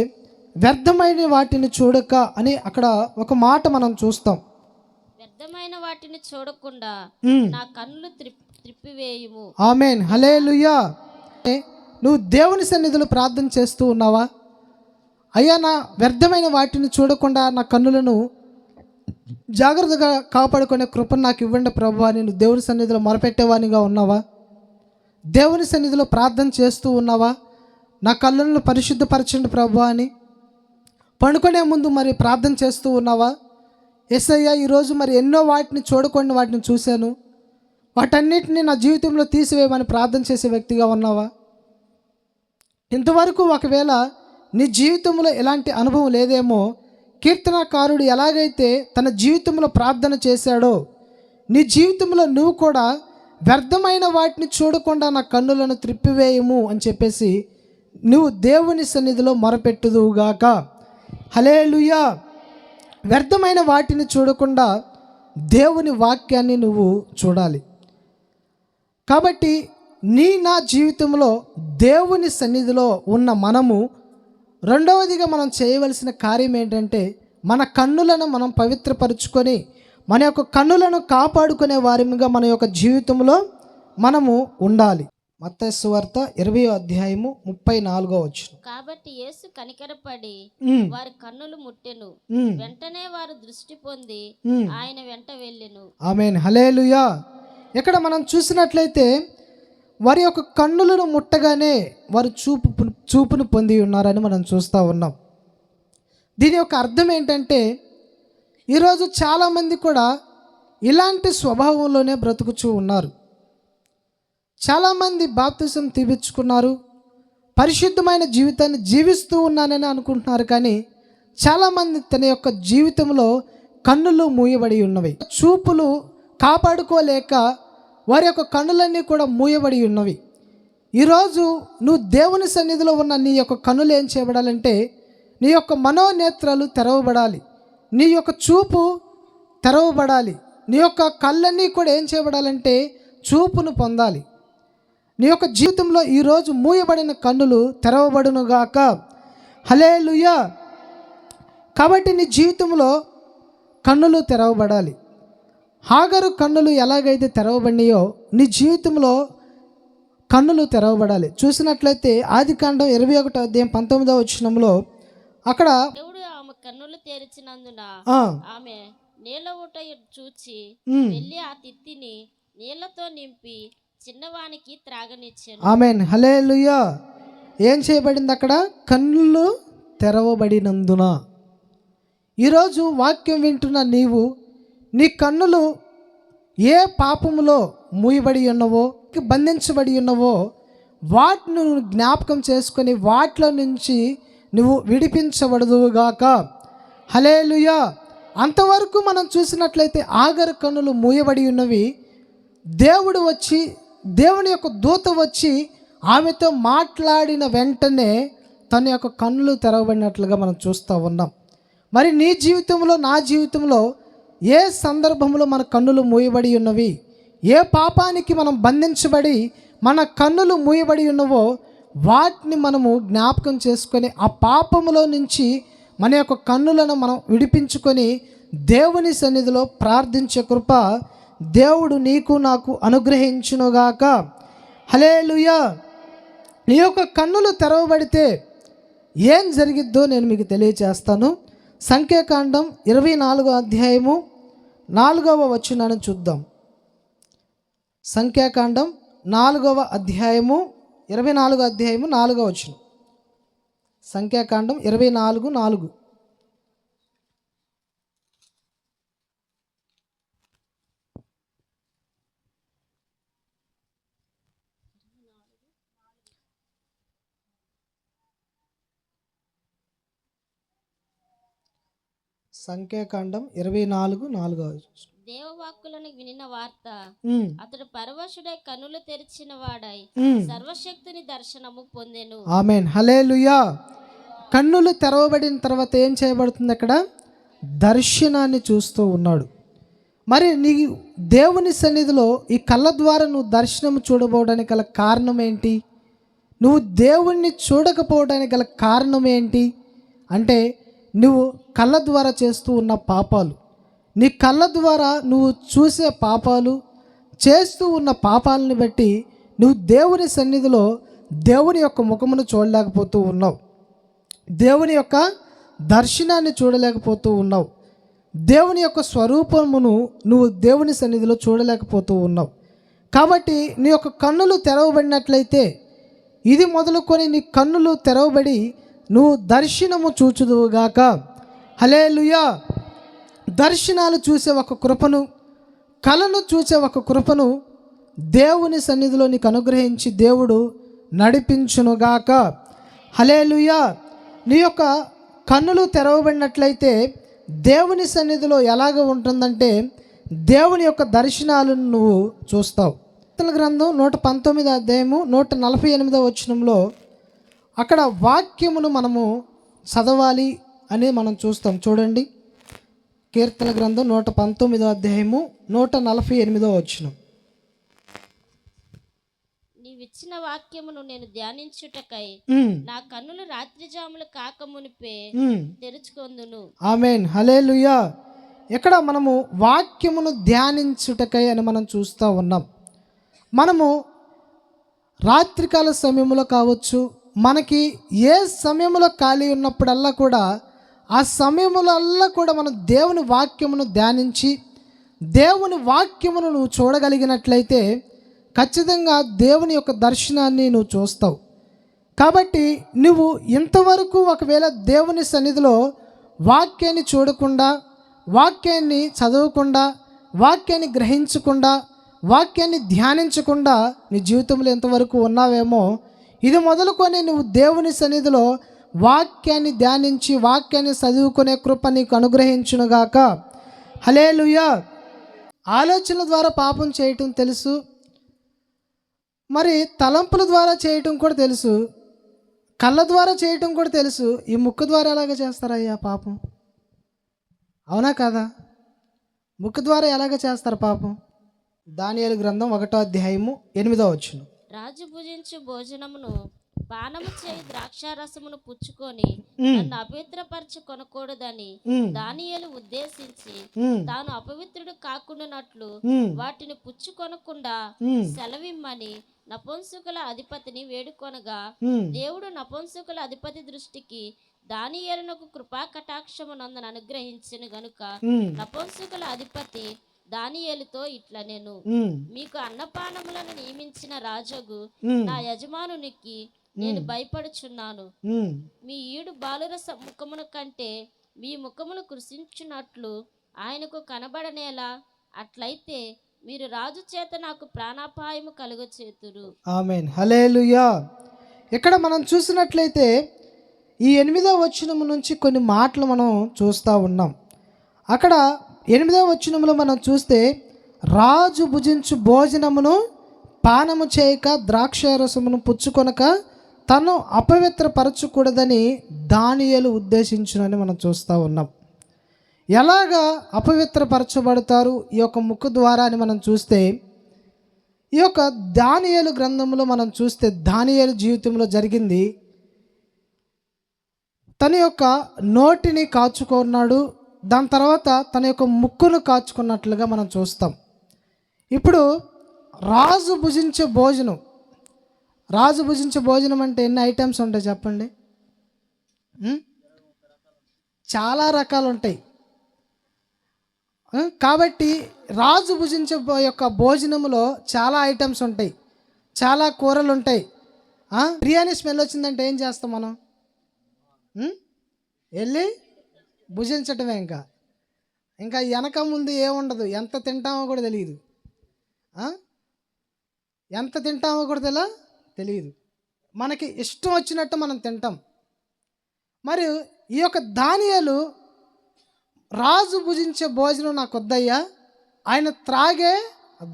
వ్యర్థమైన వాటిని చూడక అని అక్కడ ఒక మాట మనం చూస్తాం. వ్యర్థమైన వాటిని చూడకుండా నా కన్నులు త్రిప్పివేయుము. ఆమేన్. హల్లెలూయా. నువ్వు దేవుని సన్నిధిలో ప్రార్థన చేస్తూ ఉన్నావా? అయ్యా, నా వ్యర్థమైన వాటిని చూడకుండా నా కన్నులను జాగ్రత్తగా కాపాడుకునే కృపను నాకు ఇవ్వండి ప్రభువా అని నువ్వు దేవుని సన్నిధిలో మొరపెట్టేవానిగా ఉన్నావా? దేవుని సన్నిధిలో ప్రార్థన చేస్తూ ఉన్నావా? నా కళ్ళను పరిశుద్ధపరచండి ప్రభువా అని పండుకునే ముందు మరి ప్రార్థన చేస్తూ ఉన్నావా? యేసయ్యా, ఈరోజు మరి ఎన్నో వాటిని చూడకుండా వాటిని చూశాను, వాటన్నిటిని నా జీవితంలో తీసివేయమని ప్రార్థన చేసే వ్యక్తిగా ఉన్నావా? ఇంతవరకు ఒకవేళ నీ జీవితంలో ఎలాంటి అనుభవం లేదేమో, కీర్తనకారుడు ఎలాగైతే తన జీవితంలో ప్రార్థన చేశాడో, నీ జీవితంలో నువ్వు కూడా వ్యర్థమైన వాటిని చూడకుండా నా కన్నులను త్రిప్పివేయము అని చెప్పేసి నువ్వు దేవుని సన్నిధిలో మొరపెట్టుదువుగాక. హల్లెలూయా. వ్యర్థమైన వాటిని చూడకుండా దేవుని వాక్యాన్ని నువ్వు చూడాలి. కాబట్టి నా జీవితంలో దేవుని సన్నిధిలో ఉన్న మనము రెండవదిగా మనం చేయవలసిన కార్యం ఏంటంటే, మన కన్నులను మనం పవిత్రపరుచుకొని మన యొక్క కన్నులను కాపాడుకునే వారిగా మన యొక్క జీవితంలో మనము ఉండాలి. మత్తయి సువార్త 20:34. కాబట్టి యేసు కనికరపడి వారి కన్నులు ముట్టెను, వెంటనే వారు దృష్టి పొంది ఆయన వెంట వెళ్ళెను. ఆమేన్. హల్లెలూయా. ఇక్కడ మనం చూసినట్లయితే వారి యొక్క కన్నులను ముట్టగానే వారు చూపును పొంది ఉన్నారని మనం చూస్తూ ఉన్నాం. దీని యొక్క అర్థం ఏంటంటే, ఈరోజు చాలామంది కూడా ఇలాంటి స్వభావంలోనే బ్రతుకుచూ ఉన్నారు. చాలామంది బాప్తిసం తీపించుకున్నారు, పరిశుద్ధమైన జీవితాన్ని జీవిస్తూ ఉన్నానని అనుకుంటున్నారు. కానీ చాలామంది తన యొక్క జీవితంలో కన్నులు మూయబడి ఉన్నవి, చూపులు కాపాడుకోలేక వారి యొక్క కన్నులన్నీ కూడా మూయబడి ఉన్నవి. ఈరోజు నువ్వు దేవుని సన్నిధిలో ఉన్న నీ యొక్క కన్నులు ఏం చేయబడాలంటే, నీ యొక్క మనోనేత్రాలు తెరవబడాలి, నీ యొక్క చూపు తెరవబడాలి, నీ యొక్క కళ్ళన్నీ కూడా ఏం చేయబడాలంటే చూపును పొందాలి. నీ యొక్క జీవితంలో ఈరోజు మూయబడిన కన్నులు తెరవబడునుగాక. హల్లెలూయా. కాబట్టి నీ జీవితంలో కన్నులు తెరవబడాలి. హాగరు కన్నులు ఎలాగైతే తెరవబడినాయో నీ జీవితంలో కన్నులు తెరవబడాలి. చూసినట్లయితే ఆదికాండం 21:19 అక్కడ దేవుడు ఆమె కన్నులు తెరిచినందున ఆమె నీళ్ళ ఊట చూచి వెళ్ళి ఆ తిత్తిని నీళ్లతో నింపి చిన్నవానికి త్రాగనిచ్చాను. ఆమేన్. హల్లెలూయా. ఏం చేయబడింది అక్కడ? కన్నులు తెరవబడినందున. ఈరోజు వాక్యం వింటున్న నీవు నీ కన్నులు ఏ పాపములో మూయబడి ఉన్నవో, బంధించబడి ఉన్నవో వాటిని నువ్వు జ్ఞాపకం చేసుకొని వాటిలో నుంచి నువ్వు విడిపించబడదువుగాక. హల్లెలూయా. అంతవరకు మనం చూసినట్లయితే ఆగరు కన్నులు మూయబడి ఉన్నవి. దేవుని యొక్క దూత వచ్చి ఆమెతో మాట్లాడిన వెంటనే తన యొక్క కన్నులు తెరవబడినట్లుగా మనం చూస్తూ ఉన్నాం. మరి నీ జీవితంలో, నా జీవితంలో ఏ సందర్భంలో మన కన్నులు మూయబడి ఉన్నవి, ఏ పాపానికి మనం బంధించబడి మన కన్నులు మూయబడి ఉన్నవో వాటిని మనము జ్ఞాపకం చేసుకొని ఆ పాపములో నుంచి మన యొక్క కన్నులను మనం విడిపించుకొని దేవుని సన్నిధిలో ప్రార్థించే కృప దేవుడు నీకు నాకు అనుగ్రహించునుగాక. హల్లెలూయా. నీ యొక్క కన్నులు తెరవబడితే ఏం జరిగిద్దో నేను మీకు తెలియచేస్తాను. సంఖ్యాకాండం 24:4 చూద్దాం. సంఖ్యాకాండం 24:4. సంఖ్యాకాండం 24:4. సంఖ్యాకాండం 24:4. దేవవాక్కులను వినిన వార్త అతడు పరవశుడై కన్నులు తెరిచిన వాడై సర్వశక్తుని దర్శనము పొందెను. ఆమేన్. హల్లెలూయా. కన్నులు తెరవబడిన తర్వాత ఏం చేయబడుతుంది? అక్కడ దర్శనాన్ని చూస్తూ ఉన్నాడు. మరి నీ దేవుని సన్నిధిలో ఈ కళ్ళ ద్వారా నువ్వు దర్శనం చూడబోవడానికి గల కారణం ఏంటి? నువ్వు దేవుణ్ణి చూడకపోవడానికి గల కారణం ఏంటి అంటే, నువ్వు కళ్ళ ద్వారా చేస్తూ ఉన్న పాపాలు, నీ కళ్ళ ద్వారా నువ్వు చూసే పాపాలు, చేస్తూ ఉన్న పాపాలని బట్టి నువ్వు దేవుని సన్నిధిలో దేవుని యొక్క ముఖమును చూడలేకపోతూ ఉన్నావు, దేవుని యొక్క దర్శనాన్ని చూడలేకపోతూ ఉన్నావు, దేవుని యొక్క స్వరూపమును నువ్వు దేవుని సన్నిధిలో చూడలేకపోతూ ఉన్నావు. కాబట్టి నీ యొక్క కన్నులు తెరవబడినట్లయితే, ఇది మొదలుకొని నీ కన్నులు తెరవబడి నువ్వు దర్శనము చూచుదువుగాక. హల్లెలూయా. దర్శనాలు చూసే ఒక కృపను, కళను చూసే ఒక కృపను దేవుని సన్నిధిలో నీకు అనుగ్రహించి దేవుడు నడిపించునుగాక. హల్లెలూయా. నీ యొక్క కన్నులు తెరవబడినట్లయితే దేవుని సన్నిధిలో ఎలాగ ఉంటుందంటే దేవుని యొక్క దర్శనాలను నువ్వు చూస్తావు. కీర్తనల గ్రంథం 119 అధ్యాయము 148 వచనంలో అక్కడ వాక్యమును మనము చదవాలి అని మనం చూస్తాం. చూడండి, కీర్తన గ్రంథం 119 అధ్యాయము 148 వచనం. నీవిచ్చిన వాక్యమును నేను ధ్యానించుటకై నా కన్నులు రాత్రి జాములు కాక మునిపే తెరుచుకొందును. ఆమేన్, హల్లెలూయా. ఇక్కడ మనము వాక్యమును ధ్యానించుటకై అని మనం చూస్తూ ఉన్నాం. మనము రాత్రికాల సమయంలో కావచ్చు, మనకి ఏ సమయంలో ఖాళీ ఉన్నప్పుడల్లా కూడా ఆ సమయములల్లా కూడా మనం దేవుని వాక్యమును ధ్యానించి దేవుని వాక్యమును నువ్వు చూడగలిగినట్లయితే ఖచ్చితంగా దేవుని యొక్క దర్శనాన్ని నువ్వు చూస్తావు. కాబట్టి నువ్వు ఇంతవరకు ఒకవేళ దేవుని సన్నిధిలో వాక్యాన్ని చూడకుండా, వాక్యాన్ని చదవకుండా, వాక్యాన్ని గ్రహించకుండా, వాక్యాన్ని ధ్యానించకుండా నీ జీవితంలో ఎంతవరకు ఉన్నావేమో, ఇది మొదలుకొని నువ్వు దేవుని సన్నిధిలో వాక్యాన్ని ధ్యానించి వాక్యాన్ని చదువుకునే కృప నీకు అనుగ్రహించునుగాక. హల్లెలూయా. ఆలోచనల ద్వారా పాపం చేయటం తెలుసు, మరి తలంపుల ద్వారా చేయటం కూడా తెలుసు, కళ్ళ ద్వారా చేయటం కూడా తెలుసు. ఈ ముక్కు ద్వారా ఎలాగ చేస్తారయ్యా పాపం? అవునా కాదా? ముక్కు ద్వారా ఎలాగ చేస్తారు పాపం? దానియేలు గ్రంథం 1వ అధ్యాయము 8వ వచనం. రాజు భుజించు భోజనమును పానము చేయి ద్రాక్షారసమును పుచ్చుకొని నన్ను అపవిత్రపరచు కొనకూడదని దానియేలు ఉద్దేశించి తాను అపవిత్రుడు కాకుండానట్లు వాటిని పుచ్చుకొనకుండా సెలవిమ్మని నపుంసకుల అధిపతిని వేడుకొనగా దేవుడు నపుంసకుల అధిపతి దృష్టికి దానియేలునకు కృపా కటాక్షమునందున అనుగ్రహించెను గనుక నపుంసకుల అధిపతి దానియేలుతో ఇట్లా నేను మీకు అన్నపానములను నియమించిన రాజగు నా యజమానునికి నేను భయపడుచున్నాను. మీ ఈడు బాలురస ముఖమును కంటే మీ ముఖములు కృషించున్నట్లు ఆయనకు కనబడనేలా. అట్లయితే మీరు రాజు చేత నాకు ప్రాణాపాయము కలుగచేతురు. ఆమేన్, హల్లెలూయా. ఇక్కడ మనం చూసినట్లయితే ఈ 8వ వచనము నుంచి కొన్ని మాటలు మనం చూస్తూ ఉన్నాం. అక్కడ 8వ వచనంలో మనం చూస్తే రాజు భుజించు భోజనమును పానము చేయక ద్రాక్షారసమును పుచ్చుకొనక తను అపవిత్రపరచకూడదని దానియేలు ఉద్దేశించునని మనం చూస్తూ ఉన్నాం. ఎలాగా అపవిత్రపరచబడతారు ఈ యొక్క ముక్కు ద్వారా అని మనం చూస్తే, ఈ యొక్క దానియేలు గ్రంథంలో మనం చూస్తే దానియేలు జీవితంలో జరిగింది. తన యొక్క నోటిని కాచుకున్నాడు, దాని తర్వాత తన యొక్క ముక్కును కాచుకున్నట్లుగా మనం చూస్తాం. ఇప్పుడు రాజు భుజించే భోజనం, రాజు భుజించే భోజనం అంటే ఎన్ని ఐటమ్స్ ఉంటాయి చెప్పండి? చాలా రకాలు ఉంటాయి. కాబట్టి రాజు భుజించే యొక్క భోజనంలో చాలా ఐటమ్స్ ఉంటాయి, చాలా కూరలు ఉంటాయి. బిర్యానీ స్మెల్ వచ్చిందంటే ఏం చేస్తాం మనం? వెళ్ళి భుజించటమే. ఇంకా వెనక ముందు ఏముండదు, ఎంత తింటామో కూడా తెలియదు, ఎంత తింటామో కూడా తెలియదు. మనకి ఇష్టం వచ్చినట్టు మనం తింటాం. మరి ఈ యొక్క దానియేలు రాజు భుజించే భోజనం నాకు వద్దయ్యా, ఆయన త్రాగే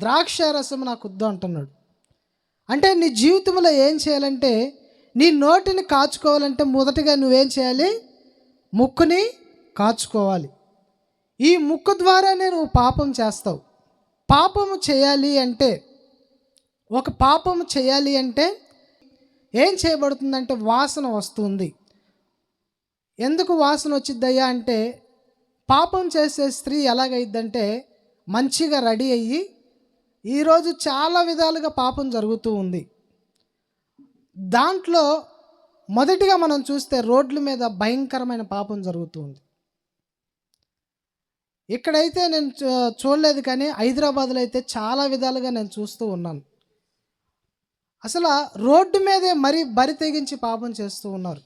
ద్రాక్షారసం నాకు వద్దు అంటున్నాడు. అంటే నీ జీవితంలో ఏం చేయాలంటే, నీ నోటిని కాచుకోవాలంటే మొదటిగా నువ్వేం చేయాలి? ముక్కుని కాచుకోవాలి. ఈ ముక్కు ద్వారానే నువ్వు పాపం చేస్తావు. పాపము చేయాలి అంటే, ఒక పాపము చేయాలి అంటే ఏం చేయబడుతుందంటే వాసన వస్తుంది. ఎందుకు వాసన వచ్చిద్దయ్యా అంటే, పాపం చేసే స్త్రీ ఎలాగైద్దంటే మంచిగా రెడీ అయ్యి, ఈరోజు చాలా విధాలుగా పాపం జరుగుతూ ఉంది. దాంట్లో మొదటిగా మనం చూస్తే రోడ్ల మీద భయంకరమైన పాపం జరుగుతూ ఉంది. ఇక్కడైతే నేను చూడలేదు, కానీ హైదరాబాద్లో అయితే చాలా విధాలుగా నేను చూస్తూ ఉన్నాను. అసలు రోడ్డు మీదే మరీ బరి తెగించి పాపం చేస్తూ ఉన్నారు.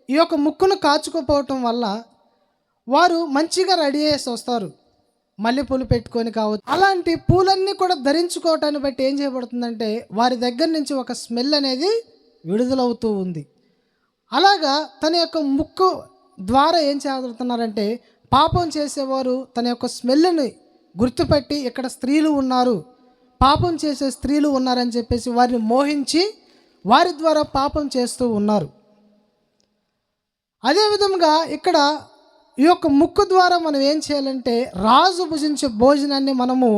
ఈ యొక్క ముక్కును కాచుకోపోవటం వల్ల వారు మంచిగా రెడీ చేసి వస్తారు, మల్లెపూలు పెట్టుకొని కావచ్చు. అలాంటి పూలన్నీ కూడా ధరించుకోవటాన్ని బట్టి ఏం చేయబడుతుందంటే వారి దగ్గర నుంచి ఒక స్మెల్ అనేది విడుదలవుతూ ఉంది. అలాగా తన యొక్క ముక్కు ద్వారా ఏం చేస్తున్నారంటే, పాపం చేసేవారు తన యొక్క స్మెల్ని గుర్తుపెట్టి ఇక్కడ స్త్రీలు ఉన్నారు, పాపం చేసే స్త్రీలు ఉన్నారని చెప్పేసి వారిని మోహించి వారి ద్వారా పాపం చేస్తూ ఉన్నారు. అదేవిధంగా ఇక్కడ ఈ యొక్క ముక్కు ద్వారా మనం ఏం చేయాలంటే, రాజు భుజించే భోజనాన్ని మనము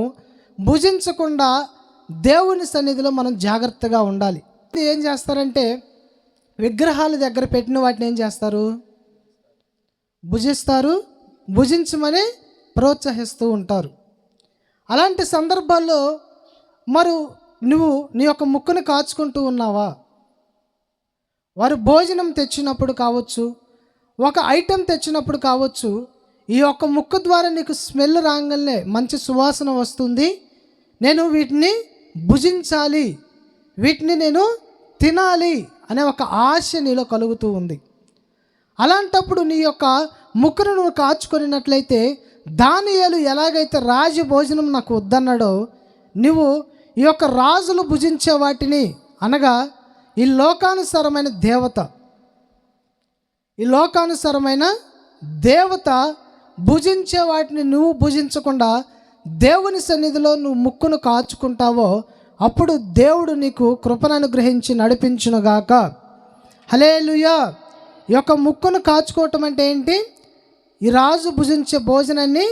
భుజించకుండా దేవుని సన్నిధిలో మనం జాగ్రత్తగా ఉండాలి. ఏం చేస్తారంటే, విగ్రహాల దగ్గర పెట్టిన వాటిని ఏం చేస్తారు, భుజిస్తారు, భుజించమని ప్రోత్సహిస్తూ ఉంటారు. అలాంటి సందర్భాల్లో మరి నువ్వు నీ యొక్క ముక్కును కాచుకుంటూ ఉన్నావా? వారు భోజనం తెచ్చినప్పుడు కావచ్చు, ఒక ఐటెం తెచ్చినప్పుడు కావచ్చు, ఈ యొక్క ముక్కు ద్వారా నీకు స్మెల్ రాగానే మంచి సువాసన వస్తుంది, నేను వీటిని భుజించాలి, వీటిని నేను తినాలి అనే ఒక ఆశ నీలో కలుగుతూ ఉంది. అలాంటప్పుడు నీ యొక్క ముక్కును నువ్వు కాచుకొనినట్లయితే, దానియేలు ఎలాగైతే రాజు భోజనం నాకు వద్దన్నాడో, నువ్వు ఈ యొక్క రాజులు భుజించే వాటిని, అనగా ఈ లోకానుసారమైన దేవత, ఈ లోకానుసారమైన దేవత భుజించే వాటిని నువ్వు భుజించకుండా దేవుని సన్నిధిలో నువ్వు ముక్కును కాచుకుంటావో, అప్పుడు దేవుడు నీకు కృపను అనుగ్రహించి నడిపించునుగాక. హల్లెలూయా. ఈ యొక్క ముక్కును కాచుకోవటం అంటే ఏంటి? ఈ రాజు భుజించే భోజనాన్ని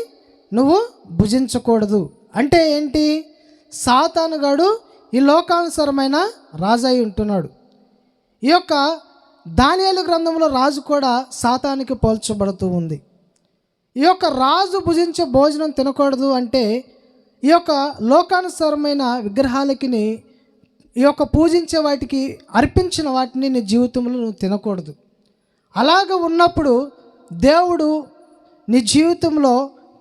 నువ్వు భుజించకూడదు అంటే ఏంటి? సాతానుగాడు ఈ లోకానుసారమైన రాజు అయి ఉంటున్నాడు. ఈ యొక్క దానియేలు గ్రంథంలో రాజు కూడా సాతానికి పోల్చబడుతూ ఉంది. ఈ యొక్క రాజు భుజించే భోజనం తినకూడదు అంటే, ఈ యొక్క లోకానుసారమైన విగ్రహాలకి, ఈ యొక్క పూజించే వాటికి అర్పించిన వాటిని నీ జీవితంలో నువ్వు తినకూడదు. అలాగ ఉన్నప్పుడు దేవుడు నీ జీవితంలో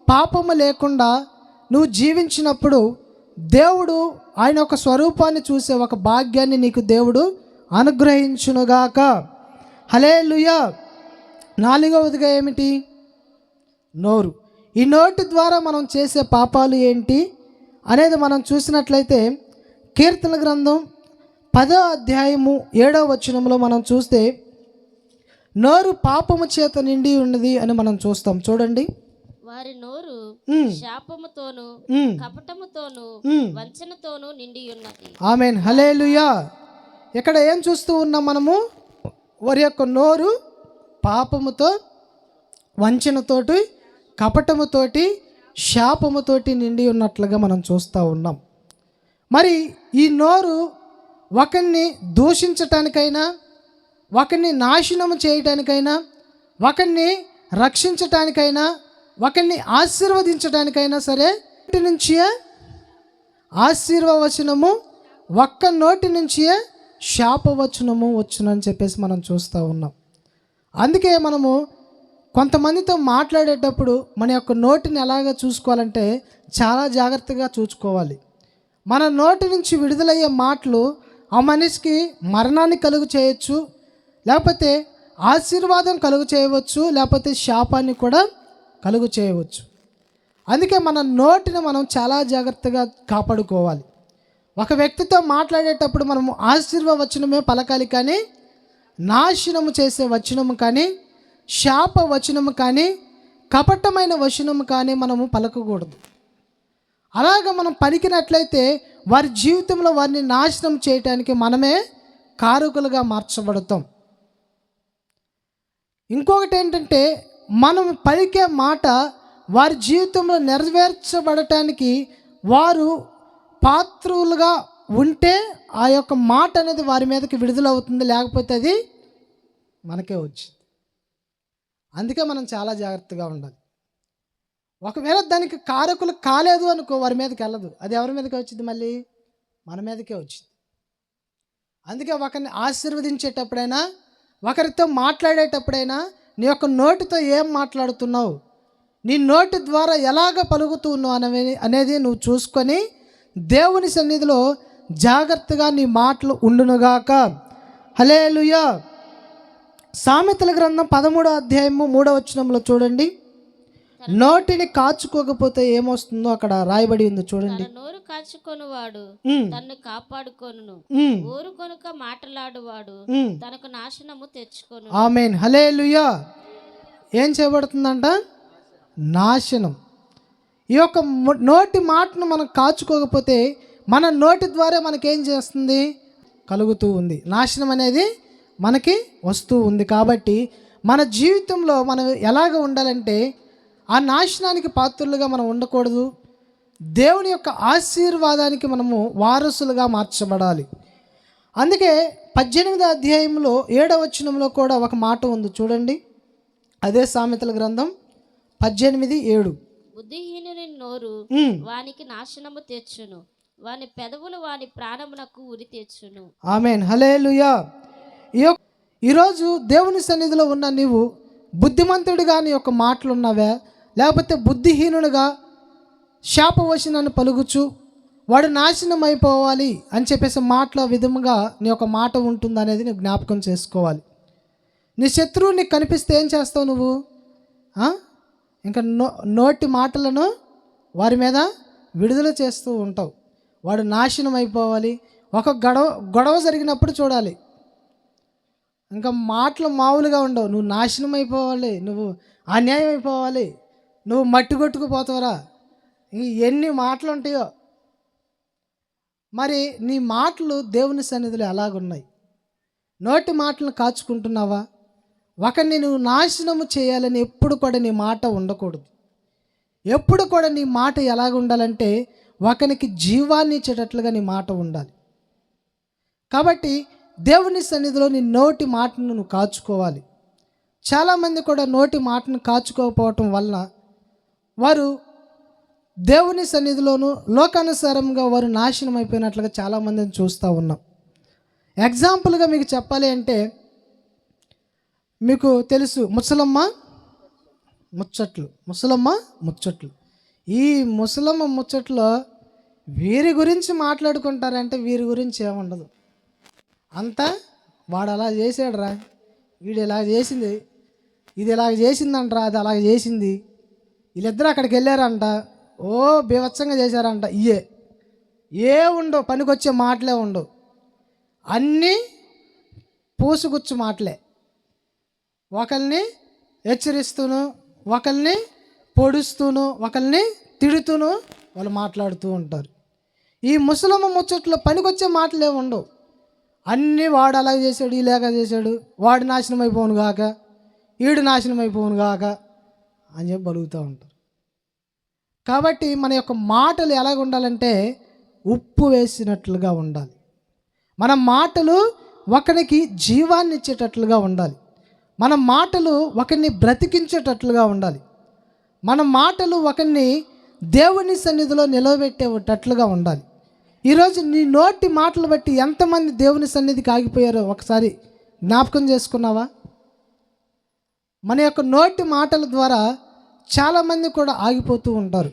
పాపము లేకుండా నువ్వు జీవించినప్పుడు దేవుడు ఆయన ఒక స్వరూపాన్ని చూసే ఒక భాగ్యాన్ని నీకు దేవుడు అనుగ్రహించునుగాక. హల్లెలూయా. 4వదిగా ఏమిటి? నోరు. ఈ నోటి ద్వారా మనం చేసే పాపాలు ఏంటి అనేది మనం చూసినట్లయితే, కీర్తన గ్రంథం 10వ అధ్యాయము 7వ వచనంలో మనం చూస్తే, నోరు పాపము చేత నిండి ఉన్నది అని మనం చూస్తాం. చూడండి, వారి నోరు శాపముతోను కపటముతోను వంచనతోను నిండి ఉన్నది. ఆమేన్. హల్లెలూయా. ఇక్కడ ఏం చూస్తూ ఉన్నాం మనము? వారి యొక్క నోరు పాపముతో, వంచనతోటి, కపటముతోటి, శాపముతోటి నిండి ఉన్నట్లుగా మనం చూస్తూ ఉన్నాం. మరి ఈ నోరు ఒకరిని దూషించటానికైనా, ఒకరిని నాశనము చేయటానికైనా, ఒకరిని రక్షించటానికైనా, ఒకరిని ఆశీర్వదించడానికైనా సరే, నోటి నుంచే ఆశీర్వచనము, ఒక్క నోటి నుంచే శాపవచనము వచ్చునని చెప్పేసి మనం చూస్తూ ఉన్నాం. అందుకే మనము కొంతమందితో మాట్లాడేటప్పుడు మన యొక్క నోటిని ఎలాగ చూసుకోవాలంటే, చాలా జాగ్రత్తగా చూసుకోవాలి. మన నోటి నుంచి విడుదలయ్యే మాటలు ఆ మనిషికి మరణాన్ని కలుగు చేయొచ్చు, లేకపోతే ఆశీర్వాదం కలుగు చేయవచ్చు, లేకపోతే శాపాన్ని కూడా కలుగు చేయవచ్చు. అందుకే మన నోటిని మనం చాలా జాగ్రత్తగా కాపాడుకోవాలి. ఒక వ్యక్తితో మాట్లాడేటప్పుడు మనము ఆశీర్వచనమే పలకాలి, కానీ నాశనము చేసే వచనము కానీ, శాప వచనము కానీ, కపటమైన వచనము కానీ మనము పలకకూడదు. అలాగ మనం పలికినట్లయితే వారి జీవితంలో వారిని నాశనం చేయటానికి మనమే కారకులుగా మార్చబడతాం. ఇంకొకటి ఏంటంటే, మనం పలికే మాట వారి జీవితంలో నెరవేర్చబడటానికి వారు పాత్రులుగా ఉంటే ఆ యొక్క మాట అనేది వారి మీదకి విడుదలవుతుంది, లేకపోతే అది మనకే వచ్చింది. అందుకే మనం చాలా జాగ్రత్తగా ఉండాలి. ఒకవేళ దానికి కారకులు కాలేదు అనుకో, వారి మీదకి వెళ్ళదు, అది ఎవరి మీదకి వచ్చింది? మళ్ళీ మన మీదకే వచ్చింది. అందుకే ఒకరిని ఆశీర్వదించేటప్పుడైనా, ఒకరితో మాట్లాడేటప్పుడైనా నీ యొక్క నోటితో ఏం మాట్లాడుతున్నావు, నీ నోటి ద్వారా ఎలాగ పలుకుతున్నావు అనేది నువ్వు చూసుకొని దేవుని సన్నిధిలో జాగ్రత్తగా నీ మాటలు ఉండునుగాక. హల్లెలూయా. సామెతల గ్రంథం 13వ అధ్యాయము 3వ వచనంలో చూడండి, నోటిని కాచుకోకపోతే ఏమొస్తుందో అక్కడ రాయబడి ఉంది చూడండి. తన నోరు కాచుకొనువాడు తన్ను కాపాడుకొనును, ఊరుకొనుక మాటలాడువాడు తనకు నాశనము తెచ్చుకొను. ఆమేన్, హల్లెలూయా. ఏం చేయబడుతుందంట? నాశనం. ఈ యొక్క నోటి మాటను మనం కాచుకోకపోతే మన నోటి ద్వారా మనకేం చేస్తుంది? కలుగుతూ ఉంది. నాశనం అనేది మనకి వస్తూ ఉంది. కాబట్టి మన జీవితంలో మనం ఎలాగ ఉండాలంటే ఆ నాశనానికి పాత్రులుగా మనం ఉండకూడదు. దేవుని యొక్క ఆశీర్వాదానికి మనము వారసులుగా మార్చబడాలి. అందుకే 18వ అధ్యాయంలో 7వ వచనంలో కూడా ఒక మాట ఉంది చూడండి. అదే సామెతల గ్రంథం 18:7. బుద్ధిహీనుని నోరు వానికి నాశనము తెచ్చును, వాని పెదవులు వాని ప్రాణమునకు ఉరి తెచ్చును. ఆమేన్, హల్లెలూయా. ఈరోజు దేవుని సన్నిధిలో ఉన్న నీవు బుద్ధిమంతుడిగా నీ యొక్క మాటలు ఉన్నావా, లేకపోతే బుద్ధిహీనునిగా శాపవచనాన్ని పలుకుచు వాడు నాశనం అయిపోవాలి అని చెప్పేసి మాటల విధముగా నీ యొక్క మాట ఉంటుంది అనేది నువ్వు జ్ఞాపకం చేసుకోవాలి. నీ శత్రువు నీకు కనిపిస్తే ఏం చేస్తావు నువ్వు? ఇంకా నోటి మాటలను వారి మీద విడుదల చేస్తూ ఉంటావు. వాడు నాశనం అయిపోవాలి. ఒక గొడవ జరిగినప్పుడు చూడాలి, ఇంకా మాటలు మామూలుగా ఉండవు. నువ్వు నాశనం అయిపోవాలి, నువ్వు అన్యాయం అయిపోవాలి, నువ్వు మట్టి కొట్టుకుపోతావురా, ఎన్ని మాటలు ఉంటాయో. మరి నీ మాటలు దేవుని సన్నిధిలో ఎలాగున్నాయి? నోటి మాటలను కాచుకుంటున్నావా? ఒకరిని నువ్వు నాశనము చేయాలని ఎప్పుడు కూడా నీ మాట ఉండకూడదు. ఎప్పుడు కూడా నీ మాట ఎలాగ ఉండాలంటే ఒకరికి జీవాన్ని ఇచ్చేటట్లుగా నీ మాట ఉండాలి. కాబట్టి దేవుని సన్నిధిలో నీ నోటి మాటను నువ్వు కాచుకోవాలి. చాలామంది కూడా నోటి మాటను కాచుకోకపోవటం వలన వారు దేవుని సన్నిధిలోనూ లోకానుసారంగా వారు నాశనం అయిపోయినట్లుగా చాలామందిని చూస్తూ ఉన్నాం. ఎగ్జాంపుల్గా మీకు చెప్పాలి అంటే, మీకు తెలుసు ముసలమ్మ ముచ్చట్లు. ఈ ముసలమ్మ ముచ్చట్లో వీరి గురించి మాట్లాడుకుంటారంటే వీరి గురించి ఏముండదు. అంతా వాడు అలా చేసాడురా, వీడు ఇలా చేసింది, ఇది ఇలాగ చేసిందంటరా, అది అలాగ చేసింది, వీళ్ళిద్దరూ అక్కడికి వెళ్ళారంట, ఓ బీభత్సంగా చేశారంట. ఏ ఉండవు, పనికొచ్చే మాటలే ఉండవు, అన్నీ పూసుగుచ్చు మాటలే. ఒకరిని హెచ్చరిస్తూను, ఒకరిని పొడుస్తూను, ఒకరిని తిడుతూను వాళ్ళు మాట్లాడుతూ ఉంటారు. ఈ ముసలమ్మ ముచ్చట్లో పనికొచ్చే మాటలే ఉండవు. అన్నీ వాడు అలాగ చేశాడు, ఇలాగ చేశాడు, వాడు నాశనం అయిపోను గాక, ఈడు నాశనం అయిపోను గాక అని చెప్పి బలుగుతూ ఉంటారు. కాబట్టి మన యొక్క మాటలు ఎలాగ ఉండాలంటే ఉప్పు వేసినట్లుగా ఉండాలి. మన మాటలు ఒకరికి జీవాన్ని ఇచ్చేటట్లుగా ఉండాలి. మన మాటలు ఒకరిని బ్రతికించేటట్లుగా ఉండాలి. మన మాటలు ఒకరిని దేవుని సన్నిధిలో నిలబెట్టేటట్లుగా ఉండాలి. ఈరోజు నీ నోటి మాటలు బట్టి ఎంతమంది దేవుని సన్నిధికి ఆగిపోయారో ఒకసారి జ్ఞాపకం చేసుకున్నావా? మన యొక్క నోటి మాటల ద్వారా చాలామంది కూడా ఆగిపోతూ ఉంటారు.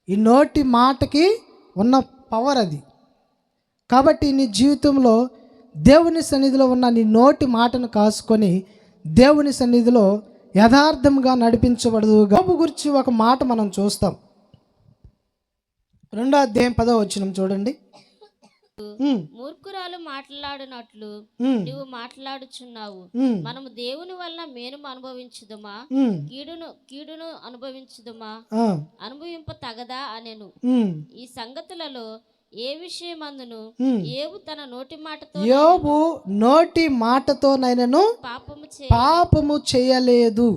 ఈ నోటి మాటకి ఉన్న పవర్ అది. కాబట్టి నీ జీవితంలో దేవుని సన్నిధిలో ఉన్న నీ నోటి మాటను కాసుకొని దేవుని సన్నిధిలో యథార్థంగా నడిపించబడదు. యోబు గురించి ఒక మాట మనం చూస్తాం. 2వ అధ్యాయం 10వ వచనం చూడండి. మూర్ఖురాలు మాట్లాడినట్లు నువ్వు మాట్లాడుచున్నావు. మనము దేవుని వల్ల మేలును అనుభవించుదుమా, కీడును అనుభవించుదుమా, అనుభవింప తగదా అనెను. ఈ సంగతులలో ఏ విషయమందును యోబు తన నోటి మాటతో నైనను పాపము చేయలేదు.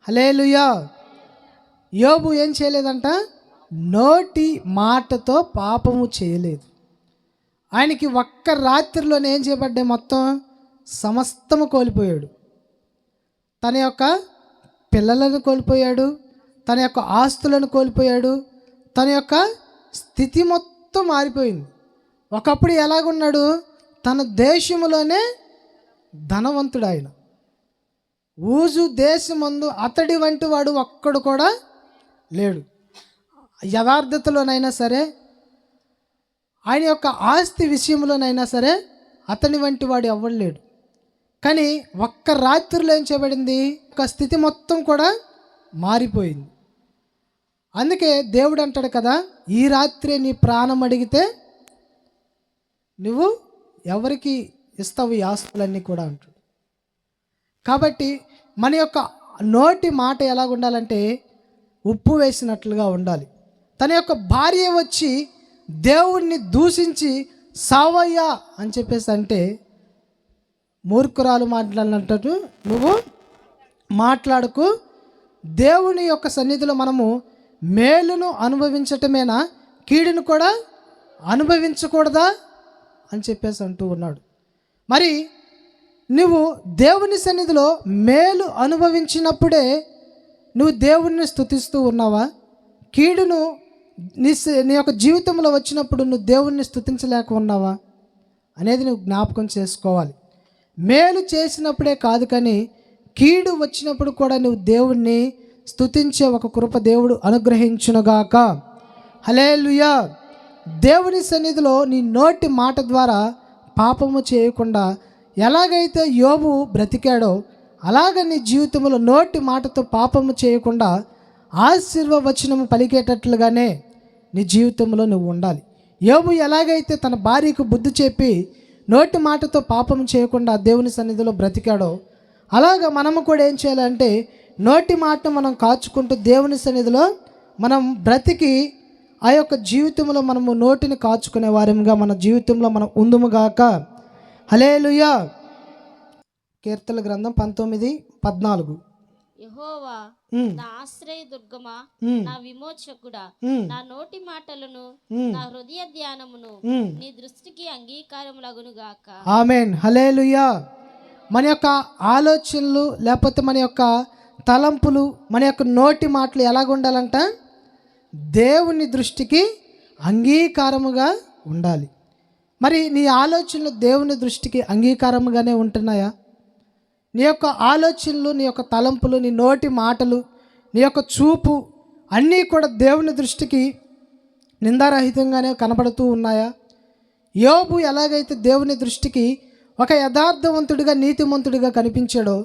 హల్లెలూయా. యోబు ఏం చేయలేదంట? నోటి మాటతో పాపము చేయలేదు. ఆయనకి ఒక్క రాత్రిలోనే ఏం చేయబడ్డాయి? మొత్తం సమస్తము కోల్పోయాడు. తన యొక్క పిల్లలను కోల్పోయాడు, తన యొక్క ఆస్తులను కోల్పోయాడు, తన యొక్క స్థితి మొత్తం మారిపోయింది. ఒకప్పుడు ఎలాగున్నాడు? తన దేశంలోనే ధనవంతుడు ఆయన. ఊజు దేశమందు అతడి వంటి వాడు ఒక్కడు కూడా లేడు. యథార్థతలోనైనా సరే, ఆయన యొక్క ఆస్తి విషయంలోనైనా సరే అతని వంటి వాడు ఎవ్వడు లేడు. కానీ ఒక్క రాత్రిలో ఏం చేయబడింది? ఒక స్థితి మొత్తం కూడా మారిపోయింది. అందుకే దేవుడు అంటాడు కదా, ఈ రాత్రే నీ ప్రాణం అడిగితే నువ్వు ఎవరికి ఇస్తావు ఈ ఆస్తులన్నీ కూడా అంటాడు. కాబట్టి మన యొక్క నోటి మాట ఎలా ఉండాలంటే ఉప్పు వేసినట్లుగా ఉండాలి. తన యొక్క భార్య వచ్చి దేవుణ్ణి దూషించి సావయ్యా అని చెప్పేసి అంటే మూర్ఖురాలు మాట్లాడినట్టు నువ్వు మాట్లాడకు. దేవుని యొక్క సన్నిధిలో మనము మేలును అనుభవించటమేనా, కీడును కూడా అనుభవించకూడదా అని చెప్పేసి అంటూ ఉన్నాడు. మరి నువ్వు దేవుని సన్నిధిలో మేలు అనుభవించినప్పుడే నువ్వు దేవుణ్ణి స్తుతిస్తూ ఉన్నావా? కీడును నీ యొక్క జీవితంలో వచ్చినప్పుడు నువ్వు దేవుణ్ణి స్తుతించలేక ఉన్నావా అనేది నువ్వు జ్ఞాపకం చేసుకోవాలి. మేలు చేసినప్పుడే కాదు, కానీ కీడు వచ్చినప్పుడు కూడా నువ్వు దేవుణ్ణి స్తుతించే ఒక కృప దేవుడు అనుగ్రహించునుగాక. హల్లెలూయా. దేవుని సన్నిధిలో నీ నోటి మాట ద్వారా పాపము చేయకుండా ఎలాగైతే యోబు బ్రతికాడో అలాగ నీ జీవితంలో నోటి మాటతో పాపము చేయకుండా ఆశీర్వచనము పలికేటట్లుగానే నీ జీవితంలో నువ్వు ఉండాలి. యోబు ఎలాగైతే తన భార్యకు బుద్ధి చెప్పి నోటి మాటతో పాపం చేయకుండా దేవుని సన్నిధిలో బ్రతికాడో అలాగ మనము కూడా ఏం చేయాలంటే నోటి మాటను మనం కాచుకుంటూ దేవుని సన్నిధిలో మనం బ్రతికి ఆ యొక్క జీవితంలో మనము నోటిని కాచుకునే వారిగా మన జీవితంలో మనం ఉందుముగాక. హల్లెలూయా. కీర్తనల గ్రంథం 19:14. యెహోవా నా ఆశ్రయ దుర్గమా, నా విమోచకుడా, నా నోటి మాటలను నా హృదయ ధ్యానమును నీ దృష్టికి అంగీకారములగును గాక. ఆమేన్. హల్లెలూయా. మన యొక్క ఆలోచనలు లేకపోతే మన యొక్క తలంపులు మన యొక్క నోటి మాటలు ఎలాగ ఉండాలంట? దేవుని దృష్టికి అంగీకారముగా ఉండాలి. మరి నీ ఆలోచనలు దేవుని దృష్టికి అంగీకారముగానే ఉంటున్నాయా? నీ యొక్క ఆలోచనలు, నీ యొక్క తలంపులు, నీ నోటి మాటలు, నీ యొక్క చూపు అన్నీ కూడా దేవుని దృష్టికి నిందారహితంగానే కనబడుతూ ఉన్నాయా? యోబు ఎలాగైతే దేవుని దృష్టికి ఒక యథార్థవంతుడిగా నీతిమంతుడిగా కనిపించాడో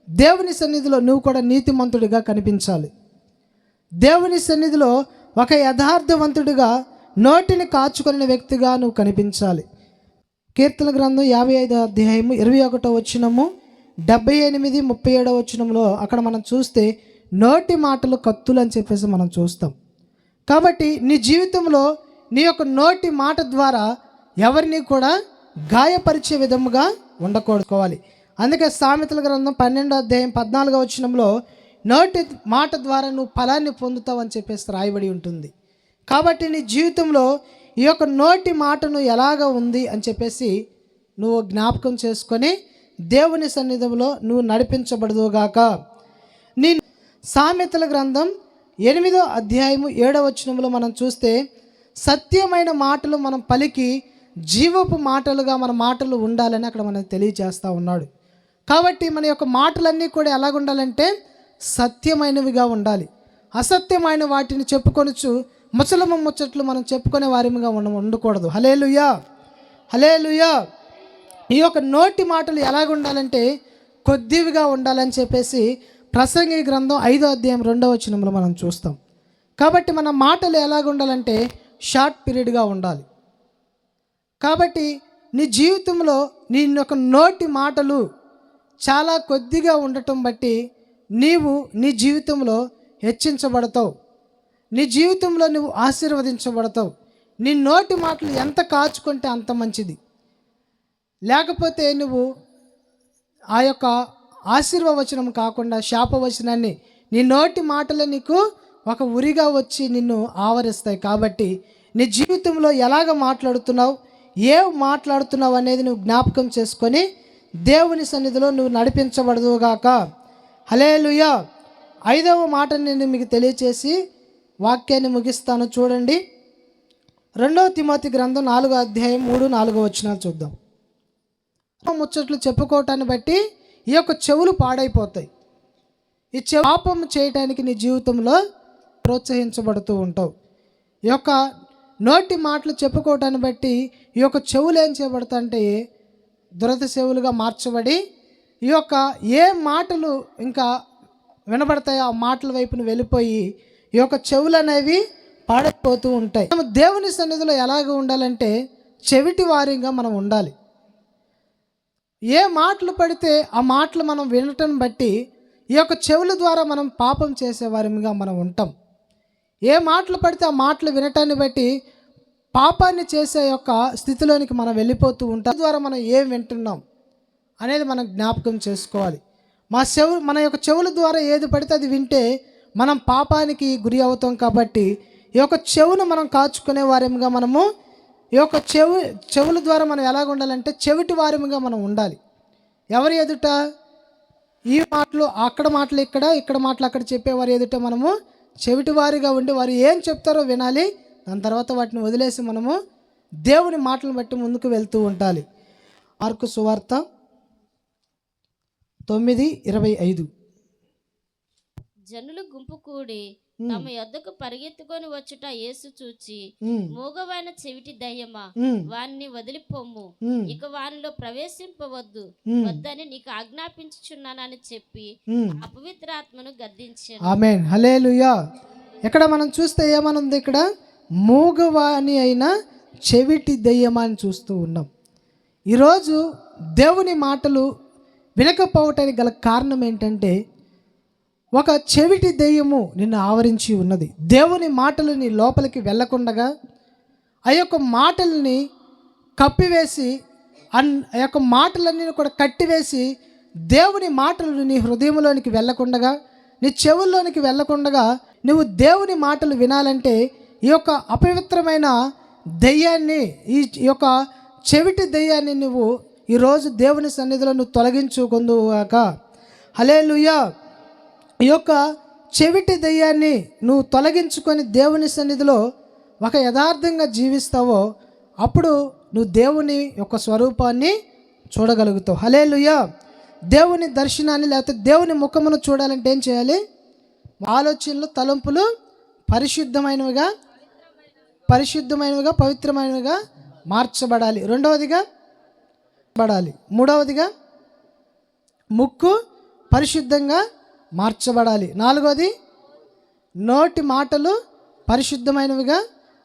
దేవుని సన్నిధిలో నువ్వు కూడా నీతిమంతుడిగా కనిపించాలి. దేవుని సన్నిధిలో ఒక యథార్థవంతుడిగా నోటిని కాచుకునే వ్యక్తిగా నువ్వు కనిపించాలి. కీర్తన గ్రంథం 55:21 78-37 అక్కడ మనం చూస్తే నోటి మాటలు కత్తులు అని చెప్పేసి మనం చూస్తాం. కాబట్టి నీ జీవితంలో నీ యొక్క నోటి మాట ద్వారా ఎవరిని కూడా గాయపరిచే విధముగా ఉండకూడదుకోవాలి. అందుకే సామెతల గ్రంథం 12:14 నోటి మాట ద్వారా నువ్వు ఫలాన్ని పొందుతావు అని చెప్పేసి రాయబడి ఉంటుంది. కాబట్టి నీ జీవితంలో ఈ యొక్క నోటి మాటను ఎలాగ ఉంది అని చెప్పేసి నువ్వు జ్ఞాపకం చేసుకొని దేవుని సన్నిధిలో నువ్వు నడిపించబడదుగాక. నీ సామెతల గ్రంథం 8:7 మనం చూస్తే సత్యమైన మాటలు మనం పలికి జీవపు మాటలుగా మన మాటలు ఉండాలని అక్కడ మనకు తెలియజేస్తూ ఉన్నాడు. కాబట్టి మన యొక్క మాటలన్నీ కూడా ఎలాగ ఉండాలంటే సత్యమైనవిగా ఉండాలి. అసత్యమైన వాటిని చెప్పుకొనొచ్చు ముచ్చట్లు మనం చెప్పుకునే వారిగా ఉండకూడదు. హల్లెలూయా. హల్లెలూయా. ఈ యొక్క నోటి మాటలు ఎలాగ ఉండాలంటే కొద్దివిగా ఉండాలని చెప్పేసి ప్రసంగి గ్రంథం 5:2 మనం చూస్తాం. కాబట్టి మన మాటలు ఎలాగ ఉండాలంటే షార్ట్ పీరియడ్గా ఉండాలి. కాబట్టి నీ జీవితంలో నీ యొక్క నోటి మాటలు చాలా కొద్దిగా ఉండటం బట్టి నీవు నీ జీవితంలో హెచ్చించబడతావు, నీ జీవితంలో నువ్వు ఆశీర్వదించబడతావు. నీ నోటి మాటలు ఎంత కాచుకుంటే అంత మంచిది. లేకపోతే నువ్వు ఆ యొక్క ఆశీర్వచనం కాకుండా శాపవచనాన్ని నీ నోటి మాటలే నీకు ఒక ఉరిగా వచ్చి నిన్ను ఆవరిస్తాయి. కాబట్టి నీ జీవితంలో ఎలాగ మాట్లాడుతున్నావు, మాట్లాడుతున్నావు అనేది నువ్వు జ్ఞాపకం చేసుకొని దేవుని సన్నిధిలో నువ్వు నడిపించబడదుగాక. హల్లెలూయా. 5వ మాటని నేను మీకు తెలియచేసి వాక్యాన్ని ముగిస్తాను. చూడండి, 2 తిమోతి గ్రంథం 4:3-4 చూద్దాం. ముచ్చట్లు చెప్పుకోవటాన్ని బట్టి ఈ యొక్క చెవులు పాడైపోతాయి. ఈ పాపం చేయటానికి నీ జీవితంలో ప్రోత్సహించబడుతూ ఉంటావు. ఈ యొక్క నోటి మాటలు చెప్పుకోవటాన్ని బట్టి ఈ యొక్క చెవులు ఏం చేయబడతాయంటే దురద చెవులుగా మార్చబడి ఈ యొక్క మాటలు ఇంకా వినబడతాయో ఆ మాటల వైపున వెళ్ళిపోయి ఈ యొక్క చెవులు అనేవి పాడైపోతూ ఉంటాయి. మనం దేవుని సన్నిధిలో ఎలాగ ఉండాలంటే చెవిటి వారిగా మనం ఉండాలి. ఏ మాటలు పడితే ఆ మాటలు మనం వినటం బట్టి ఈ యొక్క చెవుల ద్వారా మనం పాపం చేసేవారిగా మనం ఉంటాం. ఏ మాటలు పడితే ఆ మాటలు వినటాన్ని బట్టి పాపాన్ని చేసే యొక్క స్థితిలోనికి మనం వెళ్ళిపోతూ ఉంటాం. ద్వారా మనం ఏం వింటున్నాం అనేది మనం జ్ఞాపకం చేసుకోవాలి. మన యొక్క చెవుల ద్వారా ఏది పడితే అది వింటే మనం పాపానికి గురి అవుతాం. కాబట్టి ఈ యొక్క చెవును మనం కాచుకునే వారిగా మనము ఈ యొక్క చెవుల ద్వారా మనం ఎలాగ ఉండాలంటే చెవిటి వారిగా మనం ఉండాలి. ఎవరి ఎదుట ఈ మాటలు అక్కడ మాటలు ఇక్కడ మాటలు అక్కడ చెప్పేవారు ఎదుట మనము చెవిటి వారిగా ఉండి వారు ఏం చెప్తారో వినాలి. దాని తర్వాత వాటిని వదిలేసి మనము దేవుని మాటలను బట్టి ముందుకు వెళ్తూ ఉండాలి. మార్కు సువార్త 9:25. జనులు గుంపు కూడి తమ యొద్దకు పరిగెత్తుకొని వచ్చుట యేసు చూచి, మూగవైన చెవిటి దయ్యమా, వారిని వదిలిపోమ్ము, ఇక వారిలో ప్రవేశింపవద్దు వద్దని నీకు ఆజ్ఞాపించుచున్నానని చెప్పి అపవిత్రాత్మను గద్దించాను. ఆమేన్, హల్లెలూయా. ఇక్కడ మనం చూస్తే ఏమనుంది? ఇక్కడ మూగవాణి అయిన చెవిటి దయ్యమా అని చూస్తూ ఉన్నాం. ఈరోజు దేవుని మాటలు వినకపోవటానికి గల కారణం ఏంటంటే ఒక చెవిటి దెయ్యము నిన్ను ఆవరించి ఉన్నది. దేవుని మాటలు నీ లోపలికి వెళ్ళకుండగా ఆ యొక్క మాటల్ని కప్పివేసి ఆ యొక్క మాటలన్నీ కూడా కట్టివేసి దేవుని మాటలు నీ హృదయంలోనికి వెళ్ళకుండగా నీ చెవుల్లోనికి వెళ్ళకుండగా నువ్వు దేవుని మాటలు వినాలంటే ఈ యొక్క అపవిత్రమైన దెయ్యాన్ని ఈ యొక్క చెవిటి దెయ్యాన్ని నువ్వు ఈరోజు దేవుని సన్నిధిలో నువ్వు తొలగించుకుందుగాక. హల్లెలూయా. ఈ యొక్క చెవిటి దెయ్యాన్ని నువ్వు తొలగించుకొని దేవుని సన్నిధిలో ఒక యథార్థంగా జీవిస్తావో అప్పుడు నువ్వు దేవుని యొక్క స్వరూపాన్ని చూడగలుగుతావు. హల్లెలూయా. దేవుని దర్శనాన్ని లేకపోతే దేవుని ముఖమును చూడాలంటే ఏం చేయాలి? ఆలోచనలు తలంపులు పరిశుద్ధమైనవిగా పవిత్రమైనవిగా మార్చబడాలి. రెండవదిగా పడాలి. మూడవదిగా ముక్కు పరిశుద్ధంగా మార్చబడాలి. నాలుగవది నోటి మాటలు పరిశుద్ధమైనవిగా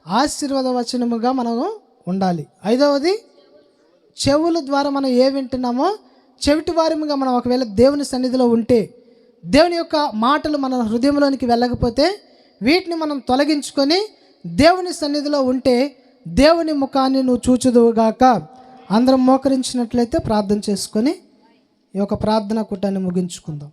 ఆశీర్వాద వచనముగా మనము ఉండాలి. ఐదవది చెవుల ద్వారా మనం ఏ వింటున్నామో చెవిటి వారిగా మనం ఒకవేళ దేవుని సన్నిధిలో ఉంటే దేవుని యొక్క మాటలు మన హృదయంలోనికి వెళ్ళకపోతే వీటిని మనం తొలగించుకొని దేవుని సన్నిధిలో ఉంటే దేవుని ముఖాన్ని నువ్వు చూచుదువుగాక. అందరం మోకరించినట్లయితే ప్రార్థన చేసుకొని ఈ యొక్క ప్రార్థనా కూటాన్ని ముగించుకుందాం.